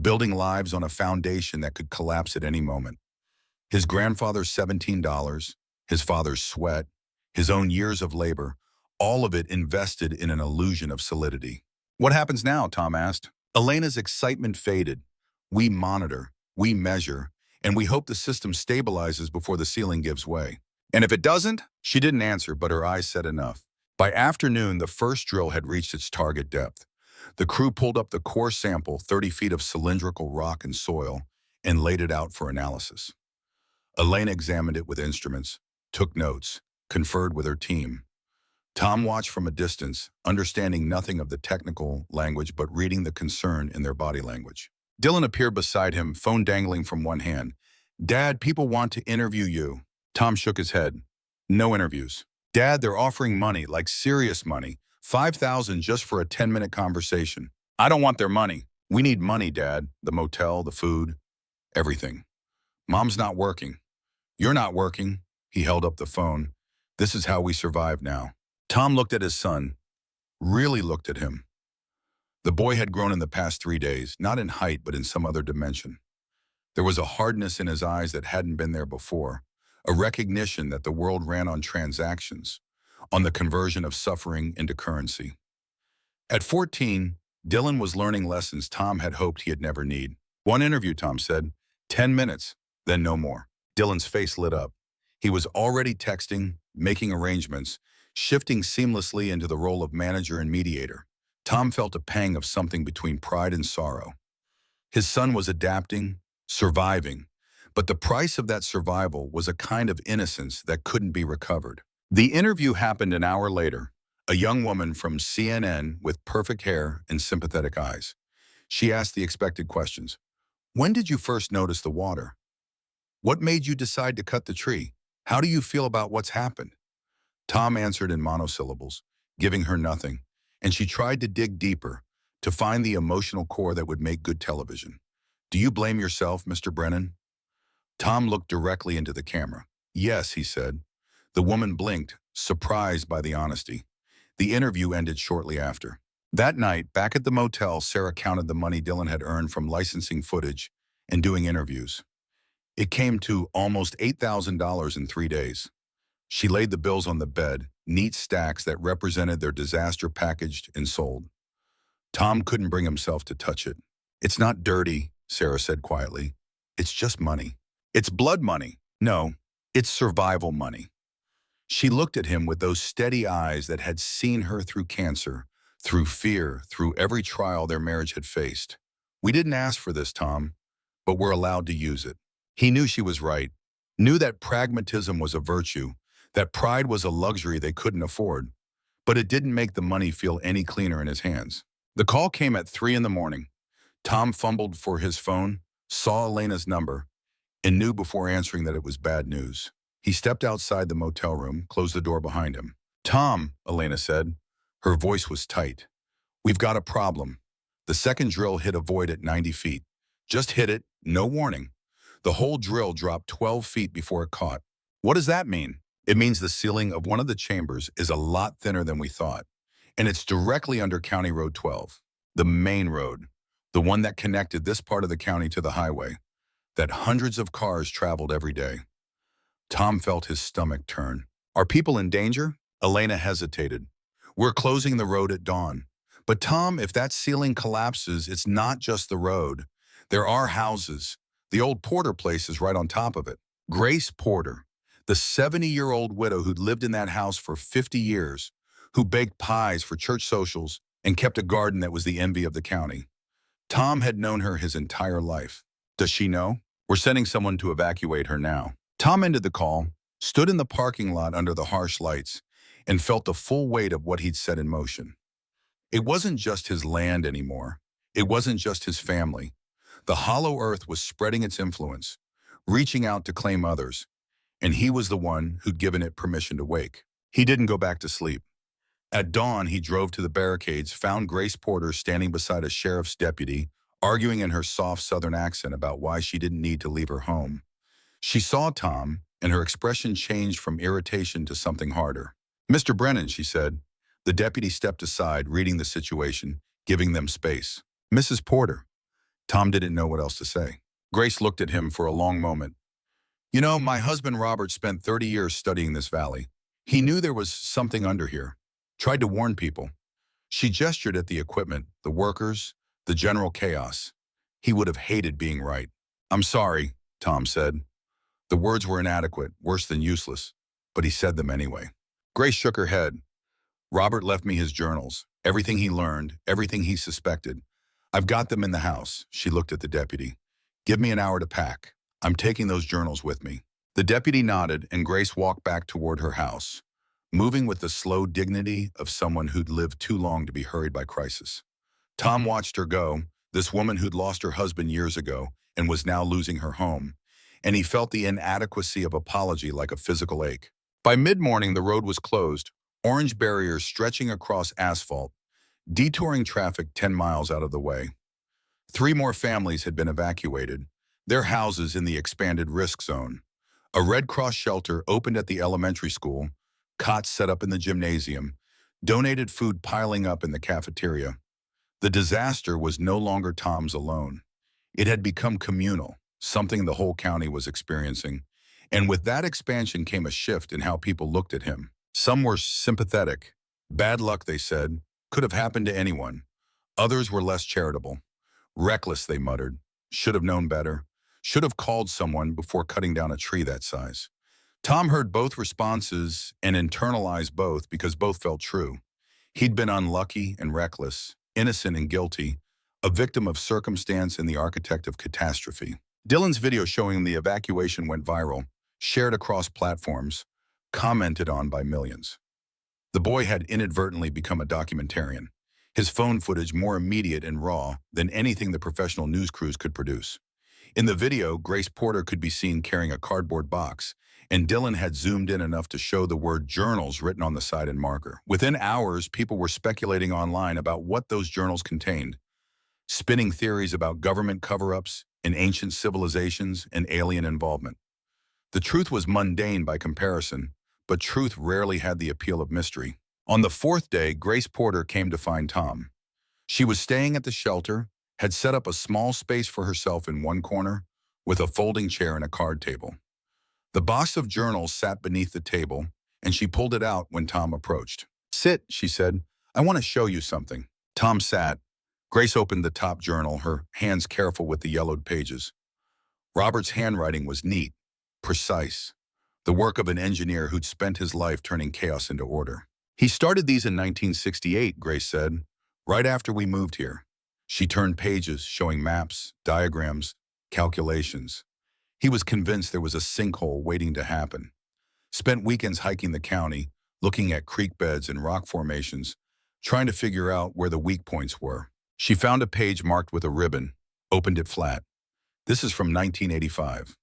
building lives on a foundation that could collapse at any moment. His grandfather's $17, his father's sweat, his own years of labor, all of it invested in an illusion of solidity. "What happens now?" Tom asked. Elena's excitement faded. "We monitor, we measure, and we hope the system stabilizes before the ceiling gives way." "And if it doesn't?" She didn't answer, but her eyes said enough. By afternoon, the first drill had reached its target depth. The crew pulled up the core sample, 30 feet of cylindrical rock and soil, and laid it out for analysis. Elena examined it with instruments, took notes, conferred with her team. Tom watched from a distance, understanding nothing of the technical language but reading the concern in their body language. Dylan appeared beside him, phone dangling from one hand. "Dad, people want to interview you." Tom shook his head. "No interviews." "Dad, they're offering money, like serious money. 5,000 just for a 10-minute conversation." "I don't want their money." "We need money, Dad. The motel, the food, everything." "Mom's not working." "You're not working." He held up the phone. "This is how we survive now." Tom looked at his son, really looked at him. The boy had grown in the past 3 days, not in height, but in some other dimension. There was a hardness in his eyes that hadn't been there before, a recognition that the world ran on transactions, on the conversion of suffering into currency. At 14, Dylan was learning lessons Tom had hoped he'd never need. "One interview," Tom said. 10 minutes, then no more. Dylan's face lit up. He was already texting, making arrangements, shifting seamlessly into the role of manager and mediator. Tom felt a pang of something between pride and sorrow. His son was adapting, surviving, but the price of that survival was a kind of innocence that couldn't be recovered. The interview happened an hour later, a young woman from CNN with perfect hair and sympathetic eyes. She asked the expected questions. "When did you first notice the water? What made you decide to cut the tree? How do you feel about what's happened?" Tom answered in monosyllables, giving her nothing, and she tried to dig deeper, to find the emotional core that would make good television. "Do you blame yourself, Mr. Brennan?" Tom looked directly into the camera. "Yes," he said. The woman blinked, surprised by the honesty. The interview ended shortly after. That night, back at the motel, Sarah counted the money Dylan had earned from licensing footage and doing interviews. It came to almost $8,000 in 3 days. She laid the bills on the bed, neat stacks that represented their disaster packaged and sold. Tom couldn't bring himself to touch it. "It's not dirty," Sarah said quietly. "It's just money." "It's blood money." "No, it's survival money." She looked at him with those steady eyes that had seen her through cancer, through fear, through every trial their marriage had faced. "We didn't ask for this, Tom, but we're allowed to use it." He knew she was right, knew that pragmatism was a virtue, that pride was a luxury they couldn't afford, but it didn't make the money feel any cleaner in his hands. The call came at 3 in the morning. Tom fumbled for his phone, saw Elena's number, and knew before answering that it was bad news. He stepped outside the motel room, closed the door behind him. "Tom," Elena said. Her voice was tight. "We've got a problem." The second drill hit a void at 90 feet. Just hit it, no warning. The whole drill dropped 12 feet before it caught. "What does that mean?" "It means the ceiling of one of the chambers is a lot thinner than we thought, and it's directly under County Road 12, the main road, the one that connected this part of the county to the highway, that hundreds of cars traveled every day." Tom felt his stomach turn. "Are people in danger?" Elena hesitated. "We're closing the road at dawn. But Tom, if that ceiling collapses, it's not just the road. There are houses. The old Porter place is right on top of it. Grace Porter, the 70-year-old widow who'd lived in that house for 50 years, who baked pies for church socials and kept a garden that was the envy of the county. Tom had known her his entire life. Does she know? We're sending someone to evacuate her now. Tom ended the call, stood in the parking lot under the harsh lights, and felt the full weight of what he'd set in motion. It wasn't just his land anymore. It wasn't just his family. The hollow earth was spreading its influence, reaching out to claim others, and he was the one who'd given it permission to wake. He didn't go back to sleep. At dawn, he drove to the barricades, found Grace Porter standing beside a sheriff's deputy, arguing in her soft Southern accent about why she didn't need to leave her home. She saw Tom, and her expression changed from irritation to something harder. "Mr. Brennan," she said. The deputy stepped aside, reading the situation, giving them space. "Mrs. Porter." Tom didn't know what else to say. Grace looked at him for a long moment. "You know, my husband Robert spent 30 years studying this valley. He knew there was something under here. Tried to warn people." She gestured at the equipment, the workers, the general chaos. He would have hated being right. "I'm sorry," Tom said. The words were inadequate, worse than useless, but he said them anyway. Grace shook her head. "Robert left me his journals, everything he learned, everything he suspected. I've got them in the house." She looked at the deputy. "Give me an hour to pack. I'm taking those journals with me." The deputy nodded, and Grace walked back toward her house, moving with the slow dignity of someone who'd lived too long to be hurried by crisis. Tom watched her go, this woman who'd lost her husband years ago and was now losing her home, and he felt the inadequacy of apology like a physical ache. By mid-morning, the road was closed, orange barriers stretching across asphalt, detouring traffic 10 miles out of the way. 3 more families had been evacuated, their houses in the expanded risk zone. A Red Cross shelter opened at the elementary school, cots set up in the gymnasium, donated food piling up in the cafeteria. The disaster was no longer Tom's alone. It had become communal, something the whole county was experiencing. And with that expansion came a shift in how people looked at him. Some were sympathetic. Bad luck, they said, could have happened to anyone. Others were less charitable. Reckless, they muttered. Should have known better. Should have called someone before cutting down a tree that size. Tom heard both responses and internalized both because both felt true. He'd been unlucky and reckless, innocent and guilty, a victim of circumstance and the architect of catastrophe. Dylan's video showing the evacuation went viral, shared across platforms, commented on by millions. The boy had inadvertently become a documentarian, his phone footage more immediate and raw than anything the professional news crews could produce. In the video, Grace Porter could be seen carrying a cardboard box, and Dylan had zoomed in enough to show the word journals written on the side in marker. Within hours, people were speculating online about what those journals contained, spinning theories about government cover-ups in ancient civilizations and alien involvement. The truth was mundane by comparison, but truth rarely had the appeal of mystery. On the 4th day, Grace Porter came to find Tom. She was staying at the shelter, had set up a small space for herself in one corner, with a folding chair and a card table. The box of journals sat beneath the table, and she pulled it out when Tom approached. "Sit," she said. "I want to show you something." Tom sat. Grace opened the top journal, her hands careful with the yellowed pages. Robert's handwriting was neat, precise, the work of an engineer who'd spent his life turning chaos into order. "He started these in 1968, Grace said, "right after we moved here." She turned pages, showing maps, diagrams, calculations. He was convinced there was a sinkhole waiting to happen. Spent weekends hiking the county, looking at creek beds and rock formations, trying to figure out where the weak points were. She found a page marked with a ribbon, opened it flat. This is from 1985.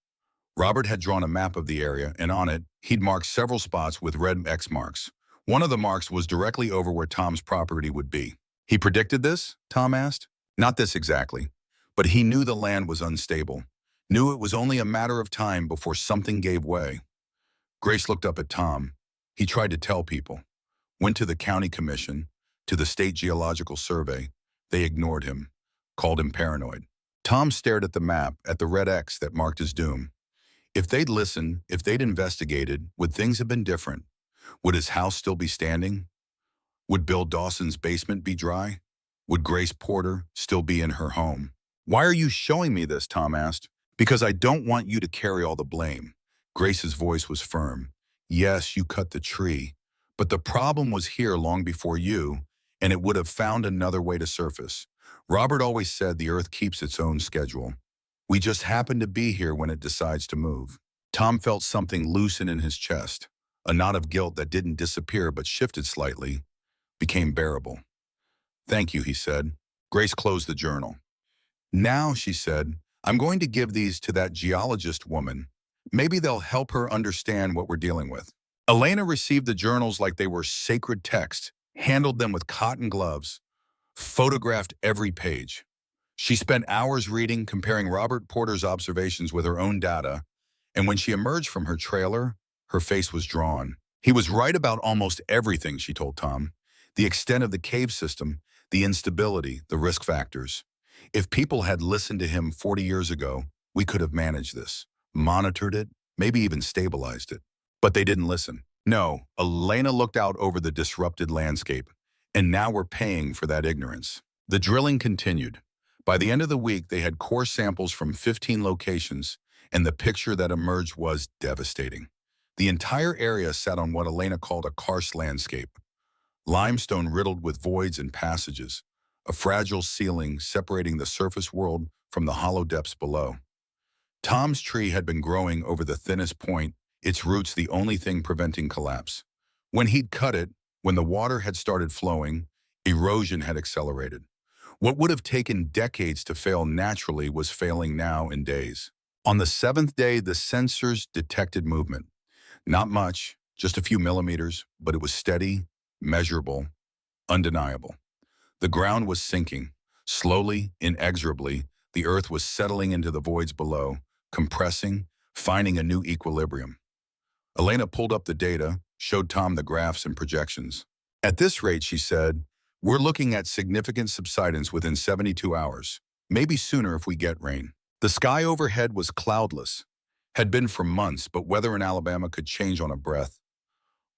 Robert had drawn a map of the area, and on it, he'd marked several spots with red X marks. One of the marks was directly over where Tom's property would be. "He predicted this?" Tom asked. "Not this exactly, but he knew the land was unstable, knew it was only a matter of time before something gave way." Grace looked up at Tom. He tried to tell people. Went to the county commission, to the state geological survey. They ignored him, called him paranoid. Tom stared at the map, at the red X that marked his doom. If they'd listened, if they'd investigated, would things have been different? Would his house still be standing? Would Bill Dawson's basement be dry? Would Grace Porter still be in her home? Why are you showing me this? Tom asked. Because I don't want you to carry all the blame. Grace's voice was firm. Yes, you cut the tree, but the problem was here long before you, and it would have found another way to surface. Robert always said the earth keeps its own schedule. We just happen to be here when it decides to move. Tom felt something loosen in his chest. A knot of guilt that didn't disappear but shifted slightly, became bearable. Thank you, he said. Grace closed the journal. Now, she said, I'm going to give these to that geologist woman. Maybe they'll help her understand what we're dealing with. Elena received the journals like they were sacred texts, handled them with cotton gloves, photographed every page. She spent hours reading, comparing Robert Porter's observations with her own data, and when she emerged from her trailer, her face was drawn. He was right about almost everything, she told Tom. The extent of the cave system, the instability, the risk factors. If people had listened to him 40 years ago, we could have managed this, monitored it, maybe even stabilized it. But they didn't listen. No, Elena looked out over the disrupted landscape, and now we're paying for that ignorance. The drilling continued. By the end of the week, they had core samples from 15 locations, and the picture that emerged was devastating. The entire area sat on what Elena called a karst landscape. Limestone riddled with voids and passages, a fragile ceiling separating the surface world from the hollow depths below. Tom's tree had been growing over the thinnest point, its roots the only thing preventing collapse. When he'd cut it, when the water had started flowing, erosion had accelerated. What would have taken decades to fail naturally was failing now in days. On the seventh day, the sensors detected movement. Not much, just a few millimeters, but it was steady, measurable, undeniable. The ground was sinking. Slowly, inexorably, the earth was settling into the voids below, compressing, finding a new equilibrium. Elena pulled up the data, showed Tom the graphs and projections. At this rate, she said, we're looking at significant subsidence within 72 hours, maybe sooner if we get rain. The sky overhead was cloudless, had been for months, but weather in Alabama could change on a breath.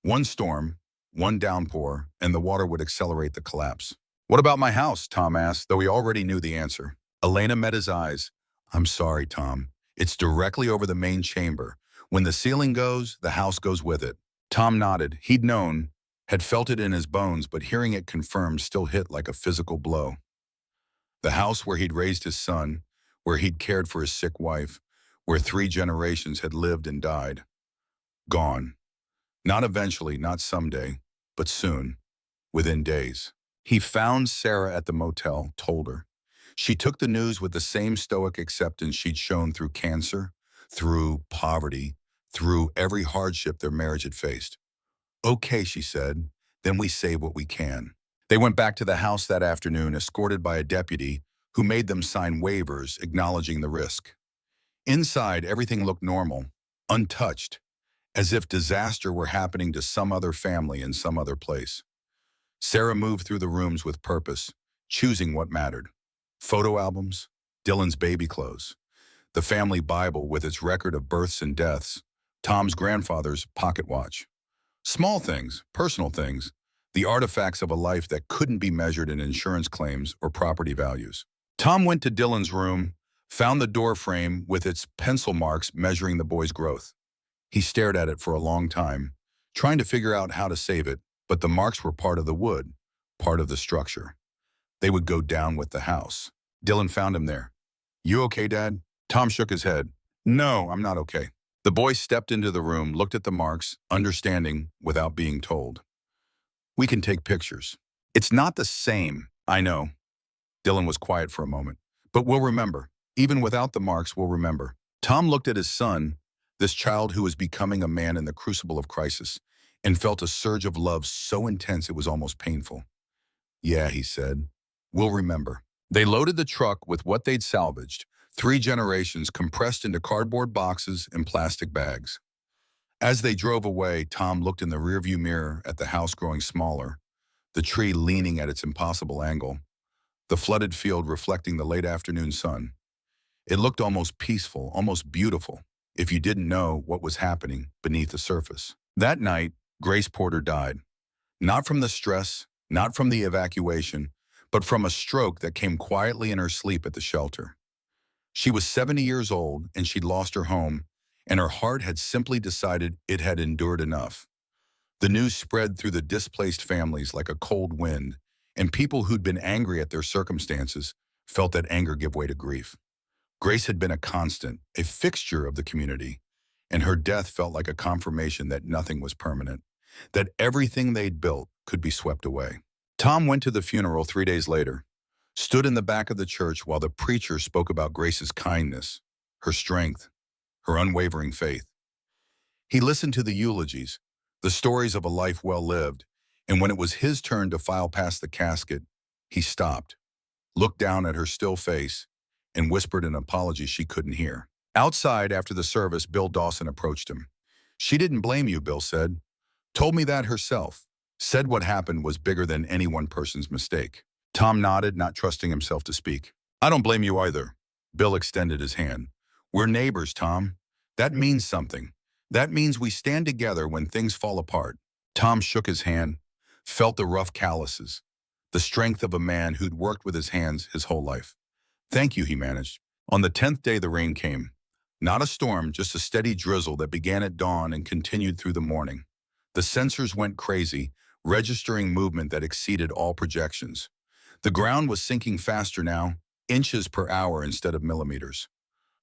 One storm, one downpour, and the water would accelerate the collapse. What about my house? Tom asked, though he already knew the answer. Elena met his eyes. I'm sorry, Tom. It's directly over the main chamber. When the ceiling goes, the house goes with it. Tom nodded. He'd known, had felt it in his bones, but hearing it confirmed still hit like a physical blow. The house where he'd raised his son, where he'd cared for his sick wife, where 3 generations had lived and died. Gone. Not eventually, not someday, but soon, within days. He found Sarah at the motel, told her. She took the news with the same stoic acceptance she'd shown through cancer, through poverty, through every hardship their marriage had faced. Okay, she said, then we save what we can. They went back to the house that afternoon, escorted by a deputy who made them sign waivers acknowledging the risk. Inside, everything looked normal, untouched, as if disaster were happening to some other family in some other place. Sarah moved through the rooms with purpose, choosing what mattered. Photo albums, Dylan's baby clothes, the family Bible with its record of births and deaths, Tom's grandfather's pocket watch. Small things, personal things, the artifacts of a life that couldn't be measured in insurance claims or property values. Tom went to Dylan's room, found the door frame with its pencil marks measuring the boy's growth. He stared at it for a long time, trying to figure out how to save it, but the marks were part of the wood, part of the structure. They would go down with the house. Dylan found him there. You okay, Dad? Tom shook his head. No, I'm not okay. The boy stepped into the room, looked at the marks, understanding without being told. We can take pictures. It's not the same, I know. Dylan was quiet for a moment. But we'll remember. Even without the marks, we'll remember. Tom looked at his son, this child who was becoming a man in the crucible of crisis, and felt a surge of love so intense it was almost painful. Yeah, he said. We'll remember. They loaded the truck with what they'd salvaged, 3 generations compressed into cardboard boxes and plastic bags. As they drove away, Tom looked in the rearview mirror at the house growing smaller, the tree leaning at its impossible angle, the flooded field reflecting the late afternoon sun. It looked almost peaceful, almost beautiful, if you didn't know what was happening beneath the surface. That night, Grace Porter died. Not from the stress, not from the evacuation, but from a stroke that came quietly in her sleep at the shelter. She was 70 years old and she'd lost her home, and her heart had simply decided it had endured enough. The news spread through the displaced families like a cold wind, and people who'd been angry at their circumstances felt that anger give way to grief. Grace had been a constant, a fixture of the community, and her death felt like a confirmation that nothing was permanent, that everything they'd built could be swept away. Tom went to the funeral 3 days later, stood in the back of the church while the preacher spoke about Grace's kindness, her strength, her unwavering faith. He listened to the eulogies, the stories of a life well lived, and when it was his turn to file past the casket, he stopped, looked down at her still face, and whispered an apology she couldn't hear. Outside, after the service, Bill Dawson approached him. "She didn't blame you," Bill said. "Told me that herself. Said what happened was bigger than any one person's mistake." Tom nodded, not trusting himself to speak. "I don't blame you either." Bill extended his hand. "We're neighbors, Tom. That means something. That means we stand together when things fall apart." Tom shook his hand, felt the rough calluses, the strength of a man who'd worked with his hands his whole life. "Thank you," he managed. On the 10th day, the rain came. Not a storm, just a steady drizzle that began at dawn and continued through the morning. The sensors went crazy, registering movement that exceeded all projections. The ground was sinking faster now, inches per hour instead of millimeters.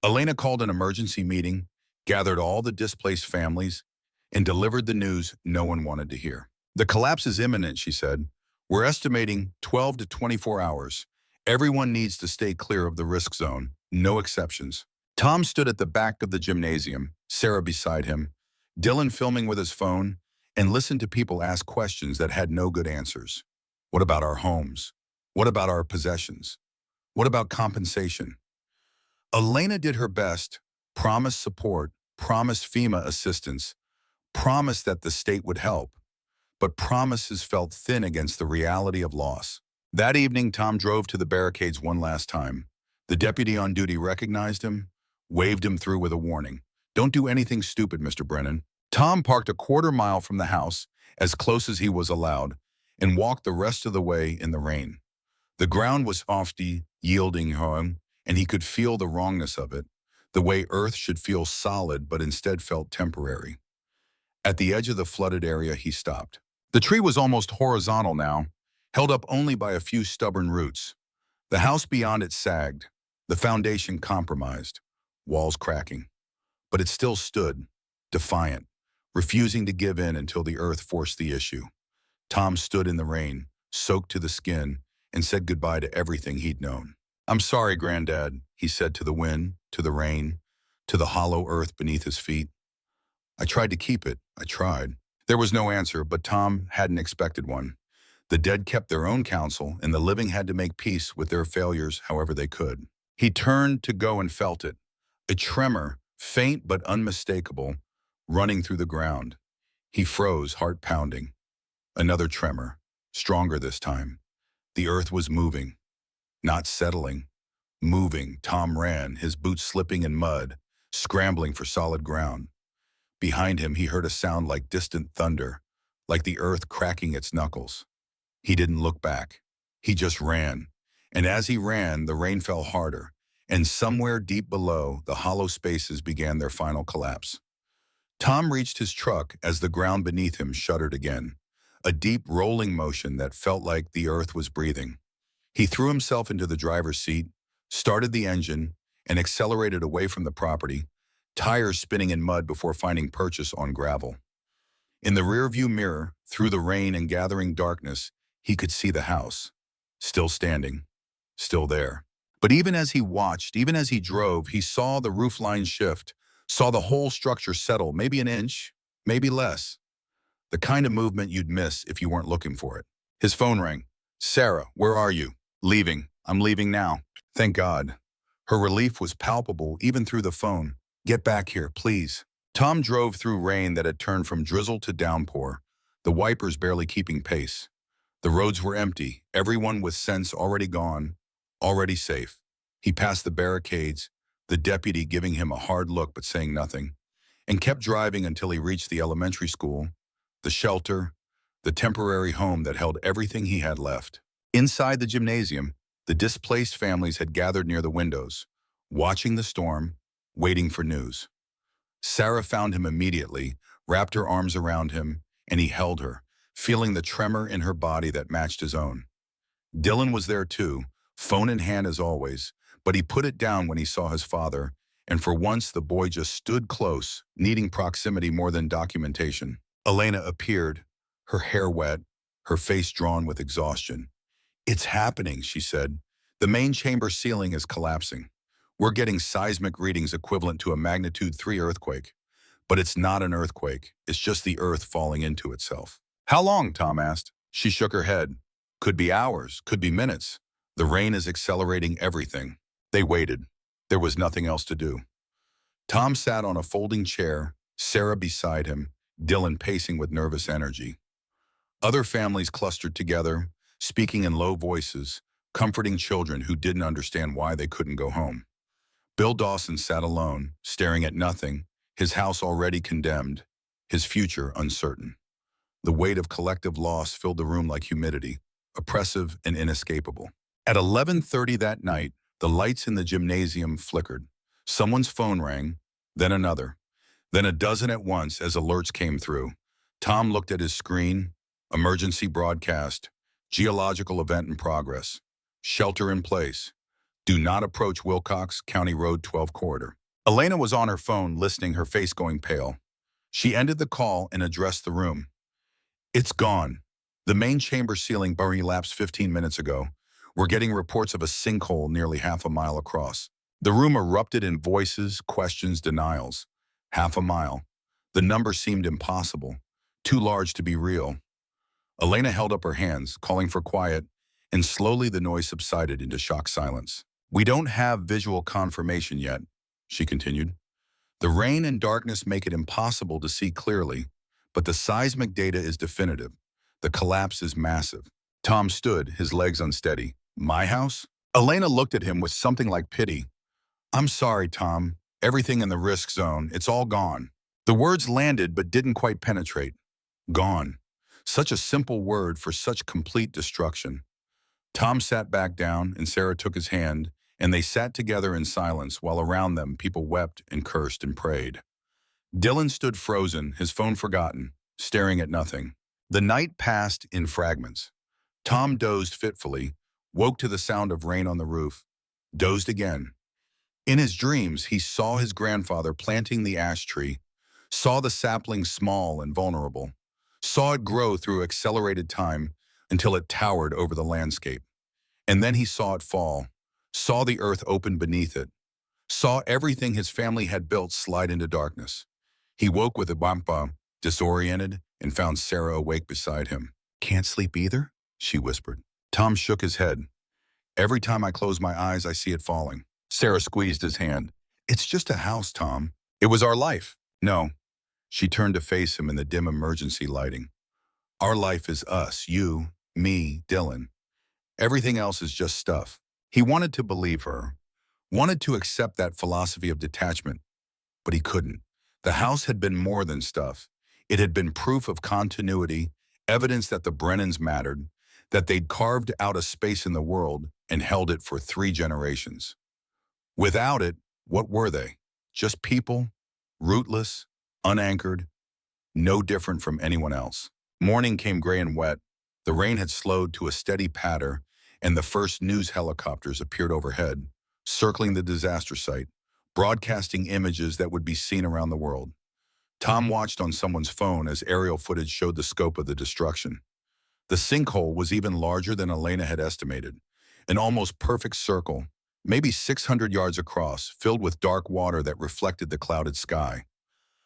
Elena called an emergency meeting, gathered all the displaced families, and delivered the news no one wanted to hear. "The collapse is imminent," she said. "We're estimating 12 to 24 hours. Everyone needs to stay clear of the risk zone, no exceptions." Tom stood at the back of the gymnasium, Sarah beside him, Dylan filming with his phone, and listened to people ask questions that had no good answers. What about our homes? What about our possessions? What about compensation? Elena did her best, promised support, promised FEMA assistance, promised that the state would help, but promises felt thin against the reality of loss. That evening, Tom drove to the barricades one last time. The deputy on duty recognized him, waved him through with a warning. "Don't do anything stupid, Mr. Brennan." Tom parked a quarter-mile from the house, as close as he was allowed, and walked the rest of the way in the rain. The ground was ofty, yielding home, and he could feel the wrongness of it, the way earth should feel solid but instead felt temporary. At the edge of the flooded area, he stopped. The tree was almost horizontal now, held up only by a few stubborn roots. The house beyond it sagged, the foundation compromised, walls cracking. But it still stood, defiant, refusing to give in until the earth forced the issue. Tom stood in the rain, soaked to the skin, and said goodbye to everything he'd known. "I'm sorry, Granddad," he said to the wind, to the rain, to the hollow earth beneath his feet. "I tried to keep it. I tried." There was no answer, but Tom hadn't expected one. The dead kept their own counsel, and the living had to make peace with their failures however they could. He turned to go and felt it, a tremor, faint but unmistakable, running through the ground. He froze, heart pounding. Another tremor, stronger this time. The earth was moving, not settling, moving. Tom ran, his boots slipping in mud, scrambling for solid ground. Behind him, he heard a sound like distant thunder, like the earth cracking its knuckles. He didn't look back. He just ran. And as he ran, the rain fell harder, and somewhere deep below, the hollow spaces began their final collapse. Tom reached his truck as the ground beneath him shuddered again, a deep rolling motion that felt like the earth was breathing. He threw himself into the driver's seat, started the engine, and accelerated away from the property, tires spinning in mud before finding purchase on gravel. In the rearview mirror, through the rain and gathering darkness, he could see the house, still standing, still there. But even as he watched, even as he drove, he saw the roofline shift, saw the whole structure settle, maybe an inch, maybe less. The kind of movement you'd miss if you weren't looking for it. His phone rang. "Sarah, where are you?" "Leaving. I'm leaving now." Thank God. Her relief was palpable even through the phone. "Get back here, please." Tom drove through rain that had turned from drizzle to downpour, the wipers barely keeping pace. The roads were empty, everyone with sense already gone, already safe. He passed the barricades, the deputy giving him a hard look but saying nothing, and kept driving until he reached the elementary school, the shelter, the temporary home that held everything he had left. Inside the gymnasium, the displaced families had gathered near the windows, watching the storm, waiting for news. Sarah found him immediately, wrapped her arms around him, and he held her, feeling the tremor in her body that matched his own. Dylan was there too, phone in hand as always, but he put it down when he saw his father, and for once the boy just stood close, needing proximity more than documentation. Elena appeared, her hair wet, her face drawn with exhaustion. "It's happening," she said. "The main chamber ceiling is collapsing. We're getting seismic readings equivalent to a magnitude 3 earthquake. But it's not an earthquake. It's just the earth falling into itself." "How long?" Tom asked. She shook her head. "Could be hours, could be minutes. The rain is accelerating everything." They waited. There was nothing else to do. Tom sat on a folding chair, Sarah beside him, Dylan pacing with nervous energy. Other families clustered together, speaking in low voices, comforting children who didn't understand why they couldn't go home. Bill Dawson sat alone, staring at nothing, his house already condemned, his future uncertain. The weight of collective loss filled the room like humidity, oppressive and inescapable. At 11:30 that night, the lights in the gymnasium flickered. Someone's phone rang, then another, then a dozen at once as alerts came through. Tom looked at his screen. Emergency broadcast, geological event in progress, shelter in place, do not approach Wilcox County Road 12 corridor. Elena was on her phone, listening, her face going pale. She ended the call and addressed the room. "It's gone. The main chamber ceiling relapsed 15 minutes ago. We're getting reports of a sinkhole nearly half a mile across." The room erupted in voices, questions, denials. Half a mile. The number seemed impossible, too large to be real. Elena held up her hands, calling for quiet, and slowly the noise subsided into shocked silence. "We don't have visual confirmation yet," she continued. "The rain and darkness make it impossible to see clearly, but the seismic data is definitive. The collapse is massive." Tom stood, his legs unsteady. "My house?" Elena looked at him with something like pity. "I'm sorry, Tom. Everything in the risk zone, it's all gone." The words landed but didn't quite penetrate. Gone. Such a simple word for such complete destruction. Tom sat back down and Sarah took his hand, and they sat together in silence while around them people wept and cursed and prayed. Dylan stood frozen, his phone forgotten, staring at nothing. The night passed in fragments. Tom dozed fitfully, woke to the sound of rain on the roof, dozed again. In his dreams, he saw his grandfather planting the ash tree, saw the sapling small and vulnerable, saw it grow through accelerated time until it towered over the landscape. And then he saw it fall, saw the earth open beneath it, saw everything his family had built slide into darkness. He woke with a bumpa, disoriented, and found Sarah awake beside him. "Can't sleep either?" she whispered. Tom shook his head. "Every time I close my eyes, I see it falling." Sarah squeezed his hand. "It's just a house, Tom. It was our life." "No." She turned to face him in the dim emergency lighting. "Our life is us, you, me, Dylan. Everything else is just stuff." He wanted to believe her, wanted to accept that philosophy of detachment, but he couldn't. The house had been more than stuff. It had been proof of continuity, evidence that the Brennans mattered, that they'd carved out a space in the world and held it for 3 generations. Without it, what were they? Just people, rootless, unanchored, no different from anyone else. Morning came gray and wet. The rain had slowed to a steady patter, and the first news helicopters appeared overhead, circling the disaster site, broadcasting images that would be seen around the world. Tom watched on someone's phone as aerial footage showed the scope of the destruction. The sinkhole was even larger than Elena had estimated, an almost perfect circle, maybe 600 yards across, filled with dark water that reflected the clouded sky.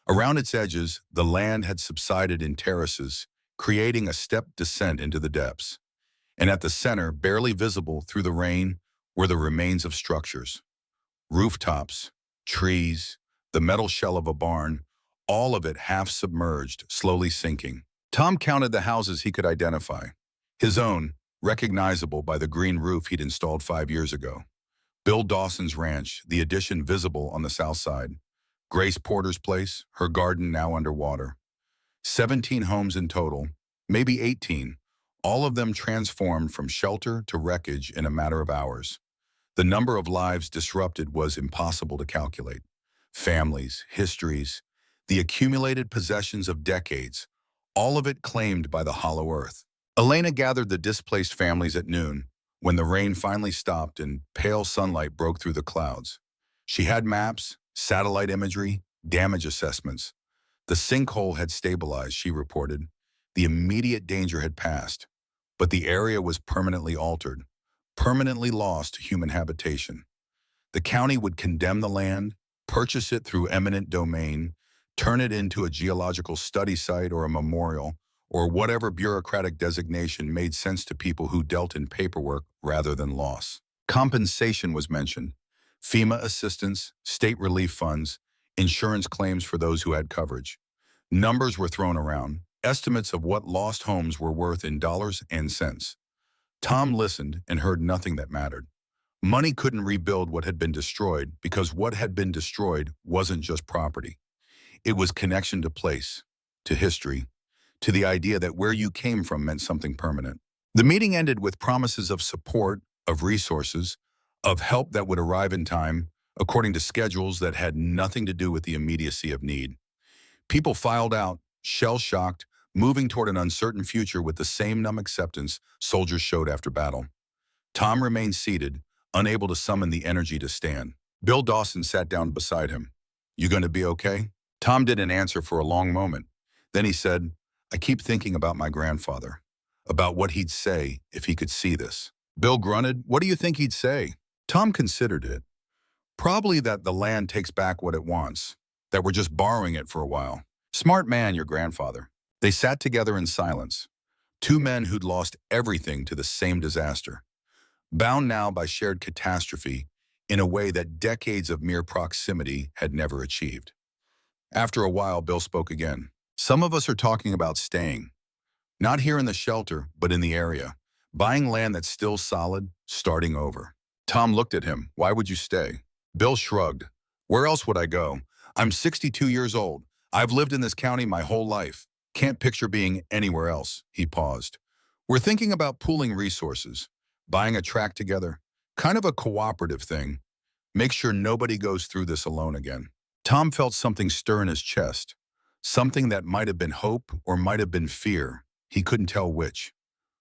Around its edges, the land had subsided in terraces, creating a stepped descent into the depths. And at the center, barely visible through the rain, were the remains of structures. Rooftops, trees, the metal shell of a barn, all of it half submerged, slowly sinking. Tom counted the houses he could identify. His own, recognizable by the green roof he'd installed 5 years ago. Bill Dawson's ranch, the addition visible on the south side. Grace Porter's place, her garden now underwater. 17 homes in total, maybe 18, all of them transformed from shelter to wreckage in a matter of hours. The number of lives disrupted was impossible to calculate. Families, histories, the accumulated possessions of decades, all of it claimed by the hollow earth. Elena gathered the displaced families at noon, when the rain finally stopped and pale sunlight broke through the clouds. She had maps, satellite imagery, damage assessments. The sinkhole had stabilized, she reported. The immediate danger had passed, but the area was permanently altered, permanently lost to human habitation. The county would condemn the land, purchase it through eminent domain, turn it into a geological study site or a memorial, or whatever bureaucratic designation made sense to people who dealt in paperwork rather than loss. Compensation was mentioned. FEMA assistance, state relief funds, insurance claims for those who had coverage. Numbers were thrown around, estimates of what lost homes were worth in dollars and cents. Tom listened and heard nothing that mattered. Money couldn't rebuild what had been destroyed because what had been destroyed wasn't just property. It was connection to place, to history, to the idea that where you came from meant something permanent. The meeting ended with promises of support, of resources, of help that would arrive in time, according to schedules that had nothing to do with the immediacy of need. People filed out, shell-shocked, moving toward an uncertain future with the same numb acceptance soldiers showed after battle. Tom remained seated, unable to summon the energy to stand. Bill Dawson sat down beside him. "You going to be okay?" Tom didn't answer for a long moment. Then he said, "I keep thinking about my grandfather, about what he'd say if he could see this." Bill grunted. "What do you think he'd say?" Tom considered it. Probably that the land takes back what it wants, that we're just borrowing it for a while. Smart man, your grandfather. They sat together in silence. Two men who'd lost everything to the same disaster, bound now by shared catastrophe in a way that decades of mere proximity had never achieved. After a while, Bill spoke again. "Some of us are talking about staying. Not here in the shelter, but in the area. Buying land that's still solid, starting over." Tom looked at him. "Why would you stay?" Bill shrugged. "Where else would I go? I'm 62 years old. I've lived in this county my whole life. Can't picture being anywhere else." He paused. "We're thinking about pooling resources, buying a tract together, kind of a cooperative thing. Make sure nobody goes through this alone again." Tom felt something stir in his chest, something that might have been hope or might have been fear. He couldn't tell which.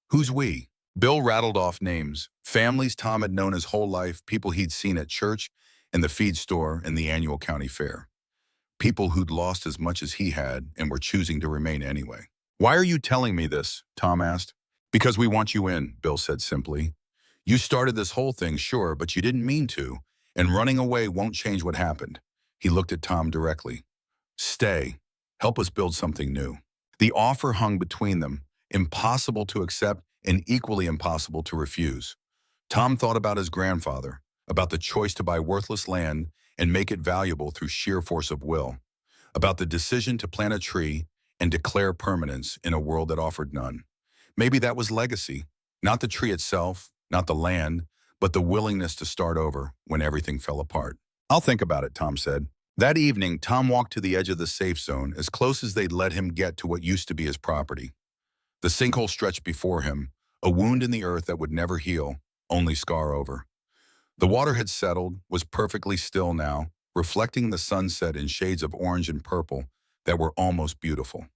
"Who's we?" Bill rattled off names, families Tom had known his whole life, people he'd seen at church, in the feed store, and the annual county fair. People who'd lost as much as he had and were choosing to remain anyway. "Why are you telling me this?" Tom asked. "Because we want you in," Bill said simply. "You started this whole thing, sure, but you didn't mean to, and running away won't change what happened." He looked at Tom directly. "Stay. Help us build something new." The offer hung between them, impossible to accept and equally impossible to refuse. Tom thought about his grandfather, about the choice to buy worthless land and make it valuable through sheer force of will, about the decision to plant a tree and declare permanence in a world that offered none. Maybe that was legacy, not the tree itself, not the land, but the willingness to start over when everything fell apart. "I'll think about it," Tom said. That evening, Tom walked to the edge of the safe zone, as close as they'd let him get to what used to be his property. The sinkhole stretched before him, a wound in the earth that would never heal, only scar over. The water had settled, was perfectly still now, reflecting the sunset in shades of orange and purple that were almost beautiful.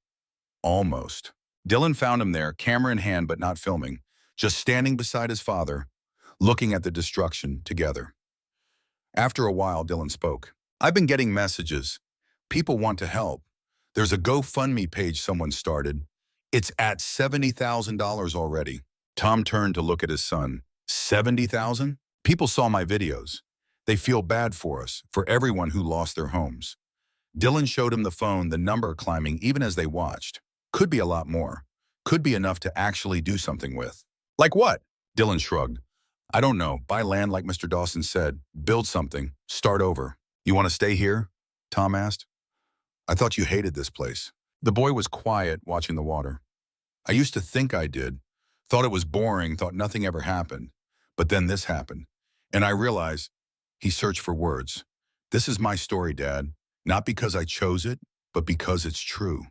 Almost. Dylan found him there, camera in hand but not filming, just standing beside his father, looking at the destruction together. After a while, Dylan spoke. "I've been getting messages. People want to help. There's a GoFundMe page someone started. It's at $70,000 already." Tom turned to look at his son. "70,000? People saw my videos. They feel bad for us, for everyone who lost their homes." Dylan showed him the phone, the number climbing even as they watched. "Could be a lot more. Could be enough to actually do something with." "Like what?" Dylan shrugged. "I don't know. Buy land like Mr. Dawson said. Build something. Start over." "You want to stay here?" Tom asked. "I thought you hated this place." The boy was quiet, watching the water. "I used to think I did. Thought it was boring, thought nothing ever happened. But then this happened. And I realized," he searched for words, "this is my story, Dad. Not because I chose it, but because it's true.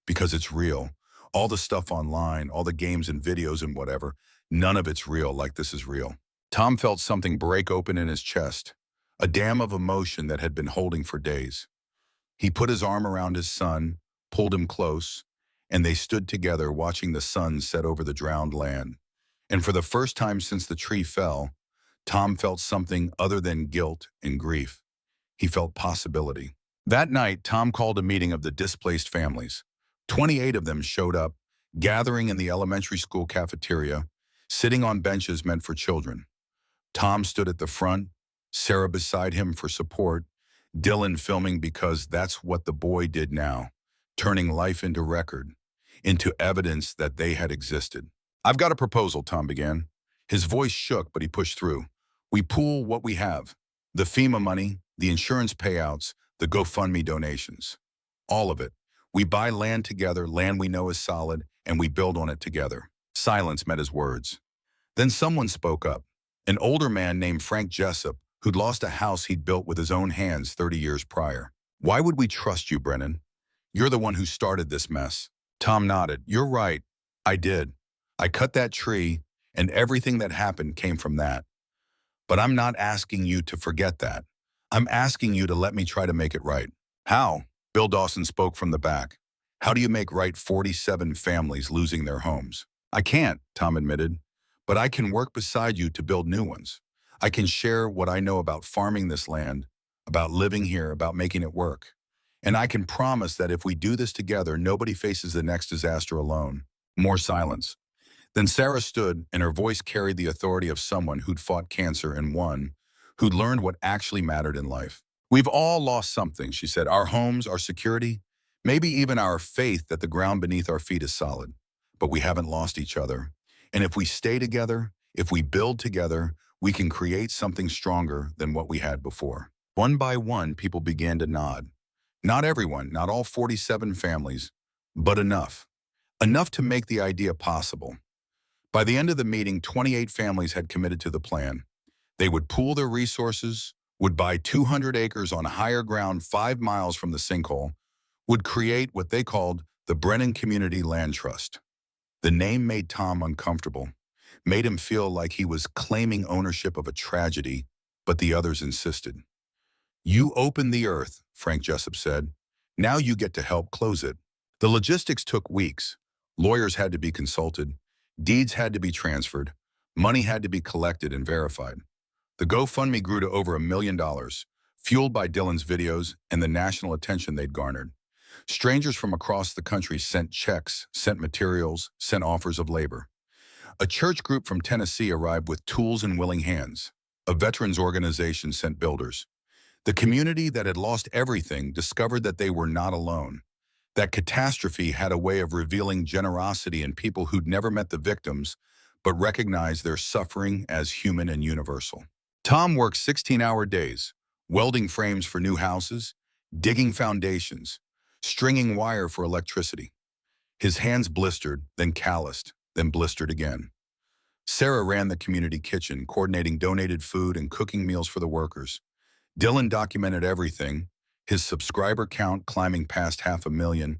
Because it's real. All the stuff online, all the games and videos and whatever, none of it's real like this is real. Tom felt something break open in his chest, a dam of emotion that had been holding for days. He put his arm around his son, pulled him close, and they stood together watching the sun set over the drowned land. And for the first time since the tree fell, Tom felt something other than guilt and grief. He felt possibility. That night, Tom called a meeting of the displaced families. 28 of them showed up, gathering in the elementary school cafeteria, sitting on benches meant for children. Tom stood at the front, Sarah beside him for support, Dylan filming because that's what the boy did now, turning life into record, into evidence that they had existed. "I've got a proposal," Tom began. His voice shook, but he pushed through. "We pool what we have, the FEMA money, the insurance payouts, the GoFundMe donations, all of it. We buy land together, land we know is solid, and we build on it together." Silence met his words. Then someone spoke up, an older man named Frank Jessup, who'd lost a house he'd built with his own hands 30 years prior. "Why would we trust you, Brennan? You're the one who started this mess." Tom nodded. "You're right. I did. I cut that tree, and everything that happened came from that. But I'm not asking you to forget that. I'm asking you to let me try to make it right." "How?" Bill Dawson spoke from the back. "How do you make right 47 families losing their homes?" "I can't," Tom admitted, "but I can work beside you to build new ones. I can share what I know about farming this land, about living here, about making it work. And I can promise that if we do this together, nobody faces the next disaster alone." More silence. Then Sarah stood, and her voice carried the authority of someone who'd fought cancer and won, who'd learned what actually mattered in life. "We've all lost something," she said. "Our homes, our security, maybe even our faith that the ground beneath our feet is solid. But we haven't lost each other. And if we stay together, if we build together, we can create something stronger than what we had before." One by one, people began to nod. Not everyone, not all 47 families, but enough. Enough to make the idea possible. By the end of the meeting, 28 families had committed to the plan. They would pool their resources, would buy 200 acres on higher ground 5 miles from the sinkhole, would create what they called the Brennan Community Land Trust. The name made Tom uncomfortable, made him feel like he was claiming ownership of a tragedy, but the others insisted. "You opened the earth," Frank Jessup said. "Now you get to help close it." The logistics took weeks. Lawyers had to be consulted, deeds had to be transferred, money had to be collected and verified. The GoFundMe grew to over $1 million, fueled by Dylan's videos and the national attention they'd garnered. Strangers from across the country sent checks, sent materials, sent offers of labor. A church group from Tennessee arrived with tools and willing hands. A veterans organization sent builders. The community that had lost everything discovered that they were not alone. That catastrophe had a way of revealing generosity in people who'd never met the victims, but recognized their suffering as human and universal. Tom worked 16-hour days, welding frames for new houses, digging foundations, stringing wire for electricity. His hands blistered, then calloused, then blistered again. Sarah ran the community kitchen, coordinating donated food and cooking meals for the workers. Dylan documented everything, his subscriber count climbing past 500,000,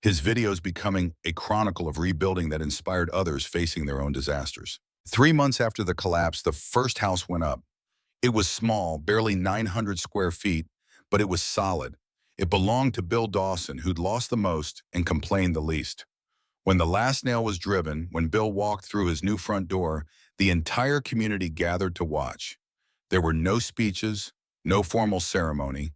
his videos becoming a chronicle of rebuilding that inspired others facing their own disasters. 3 months after the collapse, the first house went up. It was small, barely 900 square feet, but it was solid. It belonged to Bill Dawson, who'd lost the most and complained the least. When the last nail was driven, when Bill walked through his new front door, the entire community gathered to watch. There were no speeches, no formal ceremony.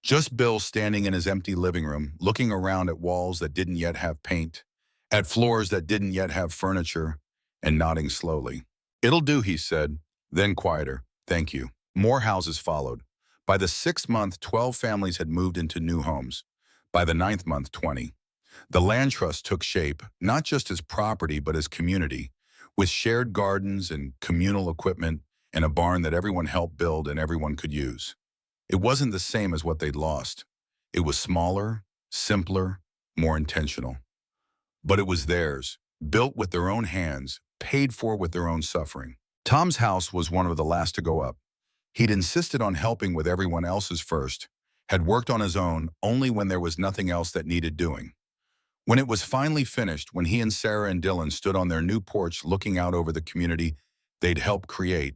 Just Bill standing in his empty living room, looking around at walls that didn't yet have paint, at floors that didn't yet have furniture, and nodding slowly. "It'll do," he said, then quieter. "Thank you." More houses followed. By the 6th month, 12 families had moved into new homes. By the 9th month, 20. The land trust took shape, not just as property, but as community, with shared gardens and communal equipment and a barn that everyone helped build and everyone could use. It wasn't the same as what they'd lost. It was smaller, simpler, more intentional. But it was theirs, built with their own hands, paid for with their own suffering. Tom's house was one of the last to go up. He'd insisted on helping with everyone else's first, had worked on his own only when there was nothing else that needed doing. When it was finally finished, when he and Sarah and Dylan stood on their new porch looking out over the community they'd helped create,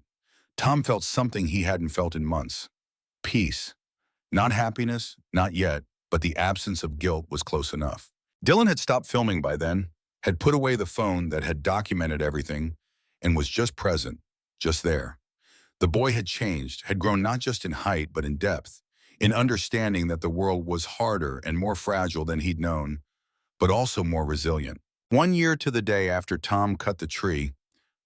Tom felt something he hadn't felt in months. Peace. Not happiness, not yet, but the absence of guilt was close enough. Dylan had stopped filming by then, had put away the phone that had documented everything, and was just present, just there. The boy had changed, had grown not just in height but in depth, in understanding that the world was harder and more fragile than he'd known, but also more resilient. 1 year to the day after Tom cut the tree,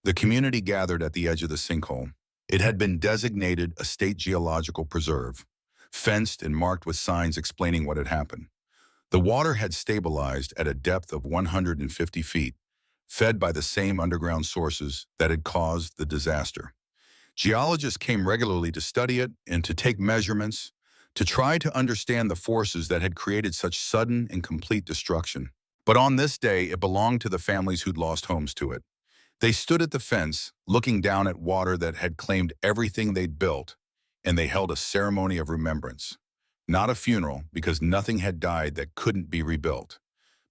the community gathered at the edge of the sinkhole. It had been designated a state geological preserve, fenced and marked with signs explaining what had happened. The water had stabilized at a depth of 150 feet, fed by the same underground sources that had caused the disaster. Geologists came regularly to study it and to take measurements, to try to understand the forces that had created such sudden and complete destruction. But on this day, it belonged to the families who'd lost homes to it. They stood at the fence, looking down at water that had claimed everything they'd built, and they held a ceremony of remembrance. Not a funeral, because nothing had died that couldn't be rebuilt,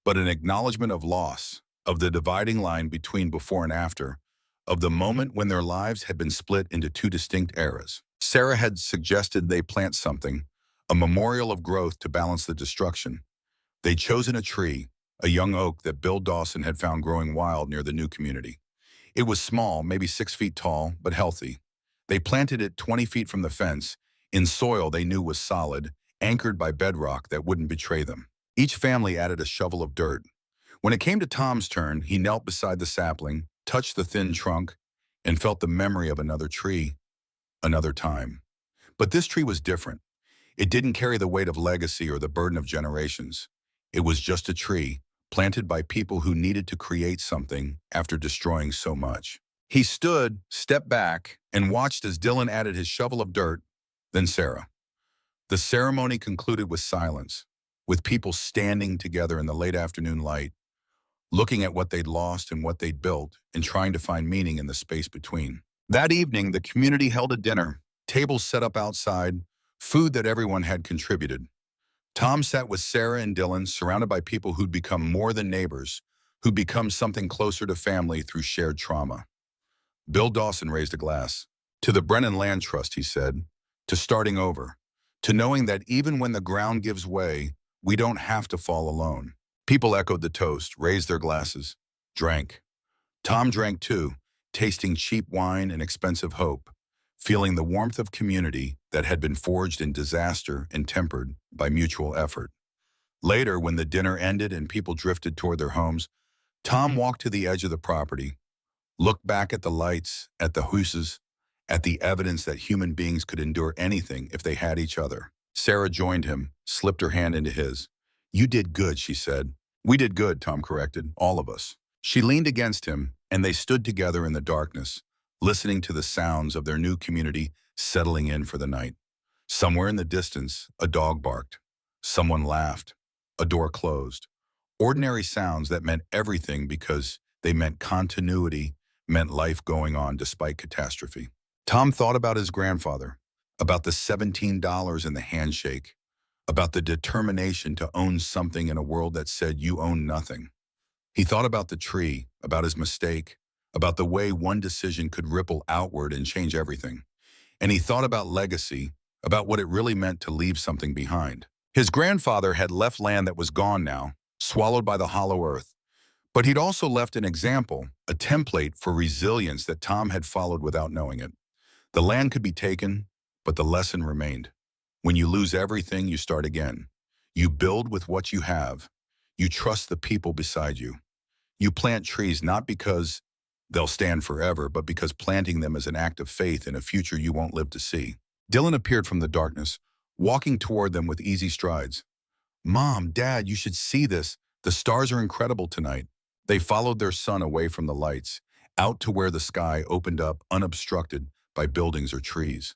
but an acknowledgement of loss, of the dividing line between before and after, of the moment when their lives had been split into two distinct eras. Sarah had suggested they plant something, a memorial of growth to balance the destruction. They'd chosen a tree, a young oak that Bill Dawson had found growing wild near the new community. It was small, maybe 6 feet tall, but healthy. They planted it 20 feet from the fence, in soil they knew was solid, anchored by bedrock that wouldn't betray them. Each family added a shovel of dirt. When it came to Tom's turn, he knelt beside the sapling, touched the thin trunk, and felt the memory of another tree, another time. But this tree was different. It didn't carry the weight of legacy or the burden of generations. It was just a tree, planted by people who needed to create something after destroying so much. He stood, stepped back, and watched as Dylan added his shovel of dirt, then Sarah. The ceremony concluded with silence, with people standing together in the late afternoon light, looking at what they'd lost and what they'd built, and trying to find meaning in the space between. That evening, the community held a dinner, tables set up outside, food that everyone had contributed. Tom sat with Sarah and Dylan, surrounded by people who'd become more than neighbors, who'd become something closer to family through shared trauma. Bill Dawson raised a glass. To the Brennan Land Trust, he said, to starting over, to knowing that even when the ground gives way, we don't have to fall alone. People echoed the toast, raised their glasses, drank. Tom drank too, tasting cheap wine and expensive hope, feeling the warmth of community that had been forged in disaster and tempered by mutual effort. Later, when the dinner ended and people drifted toward their homes, Tom walked to the edge of the property, looked back at the lights, at the huses, at the evidence that human beings could endure anything if they had each other. Sarah joined him, slipped her hand into his. "You did good," she said. "We did good," Tom corrected, "all of us." She leaned against him, and they stood together in the darkness, listening to the sounds of their new community settling in for the night. Somewhere in the distance, a dog barked. Someone laughed. A door closed. Ordinary sounds that meant everything because they meant continuity, meant life going on despite catastrophe. Tom thought about his grandfather, about the $17 in the handshake, about the determination to own something in a world that said you own nothing. He thought about the tree, about his mistake, about the way one decision could ripple outward and change everything. And he thought about legacy, about what it really meant to leave something behind. His grandfather had left land that was gone now, swallowed by the hollow earth. But he'd also left an example, a template for resilience that Tom had followed without knowing it. The land could be taken, but the lesson remained. When you lose everything, you start again. You build with what you have. You trust the people beside you. You plant trees not because they'll stand forever, but because planting them is an act of faith in a future you won't live to see. Dylan appeared from the darkness, walking toward them with easy strides. "Mom, Dad, you should see this. The stars are incredible tonight." They followed their son away from the lights, out to where the sky opened up unobstructed by buildings or trees.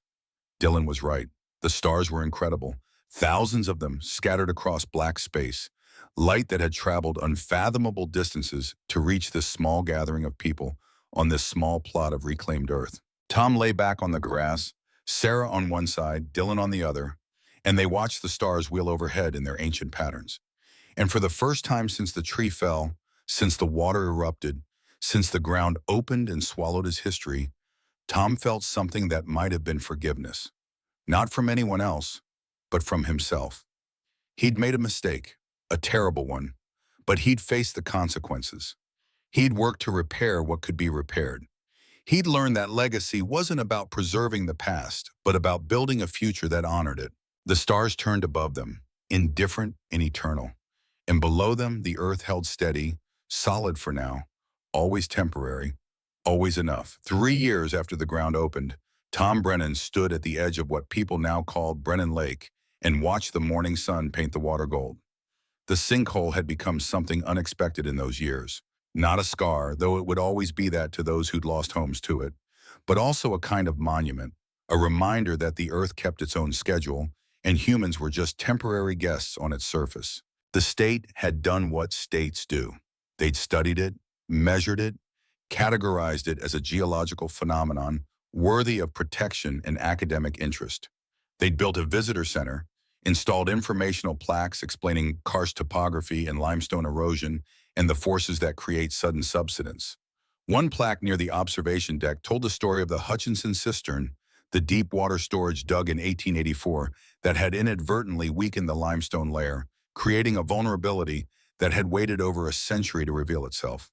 Dylan was right. The stars were incredible. Thousands of them scattered across black space, light that had traveled unfathomable distances to reach this small gathering of people on this small plot of reclaimed earth. Tom lay back on the grass, Sarah on one side, Dylan on the other, and they watched the stars wheel overhead in their ancient patterns. And for the first time since the tree fell, since the water erupted, since the ground opened and swallowed his history, Tom felt something that might have been forgiveness. Not from anyone else, but from himself. He'd made a mistake, a terrible one, but he'd faced the consequences. He'd worked to repair what could be repaired. He'd learned that legacy wasn't about preserving the past, but about building a future that honored it. The stars turned above them, indifferent and eternal. And below them, the earth held steady, solid for now, always temporary, always enough. 3 years after the ground opened, Tom Brennan stood at the edge of what people now called Brennan Lake and watched the morning sun paint the water gold. The sinkhole had become something unexpected in those years. Not a scar, though it would always be that to those who'd lost homes to it, but also a kind of monument, a reminder that the earth kept its own schedule and humans were just temporary guests on its surface. The state had done what states do. They'd studied it, measured it, categorized it as a geological phenomenon worthy of protection and academic interest. They'd built a visitor center, installed informational plaques explaining karst topography and limestone erosion and the forces that create sudden subsidence. One plaque near the observation deck told the story of the Hutchinson cistern, the deep water storage dug in 1884 that had inadvertently weakened the limestone layer, creating a vulnerability that had waited over a century to reveal itself.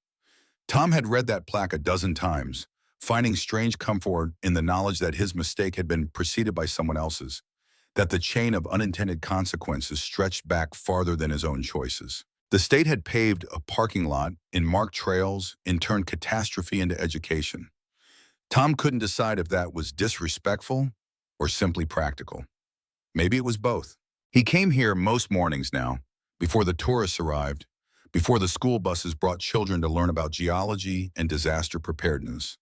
Tom had read that plaque a dozen times, finding strange comfort in the knowledge that his mistake had been preceded by someone else's, that the chain of unintended consequences stretched back farther than his own choices. The state had paved a parking lot and marked trails and turned catastrophe into education. Tom couldn't decide if that was disrespectful or simply practical. Maybe it was both. He came here most mornings now, before the tourists arrived, before the school buses brought children to learn about geology and disaster preparedness.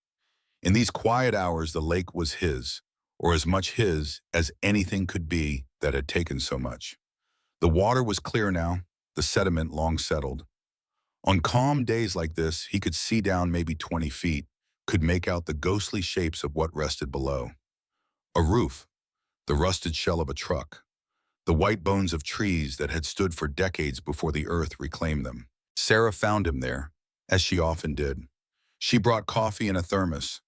In these quiet hours, the lake was his, or as much his as anything could be that had taken so much. The water was clear now, the sediment long settled. On calm days like this, he could see down maybe 20 feet, could make out the ghostly shapes of what rested below. A roof, the rusted shell of a truck, the white bones of trees that had stood for decades before the earth reclaimed them. Sarah found him there, as she often did. She brought coffee in a thermos,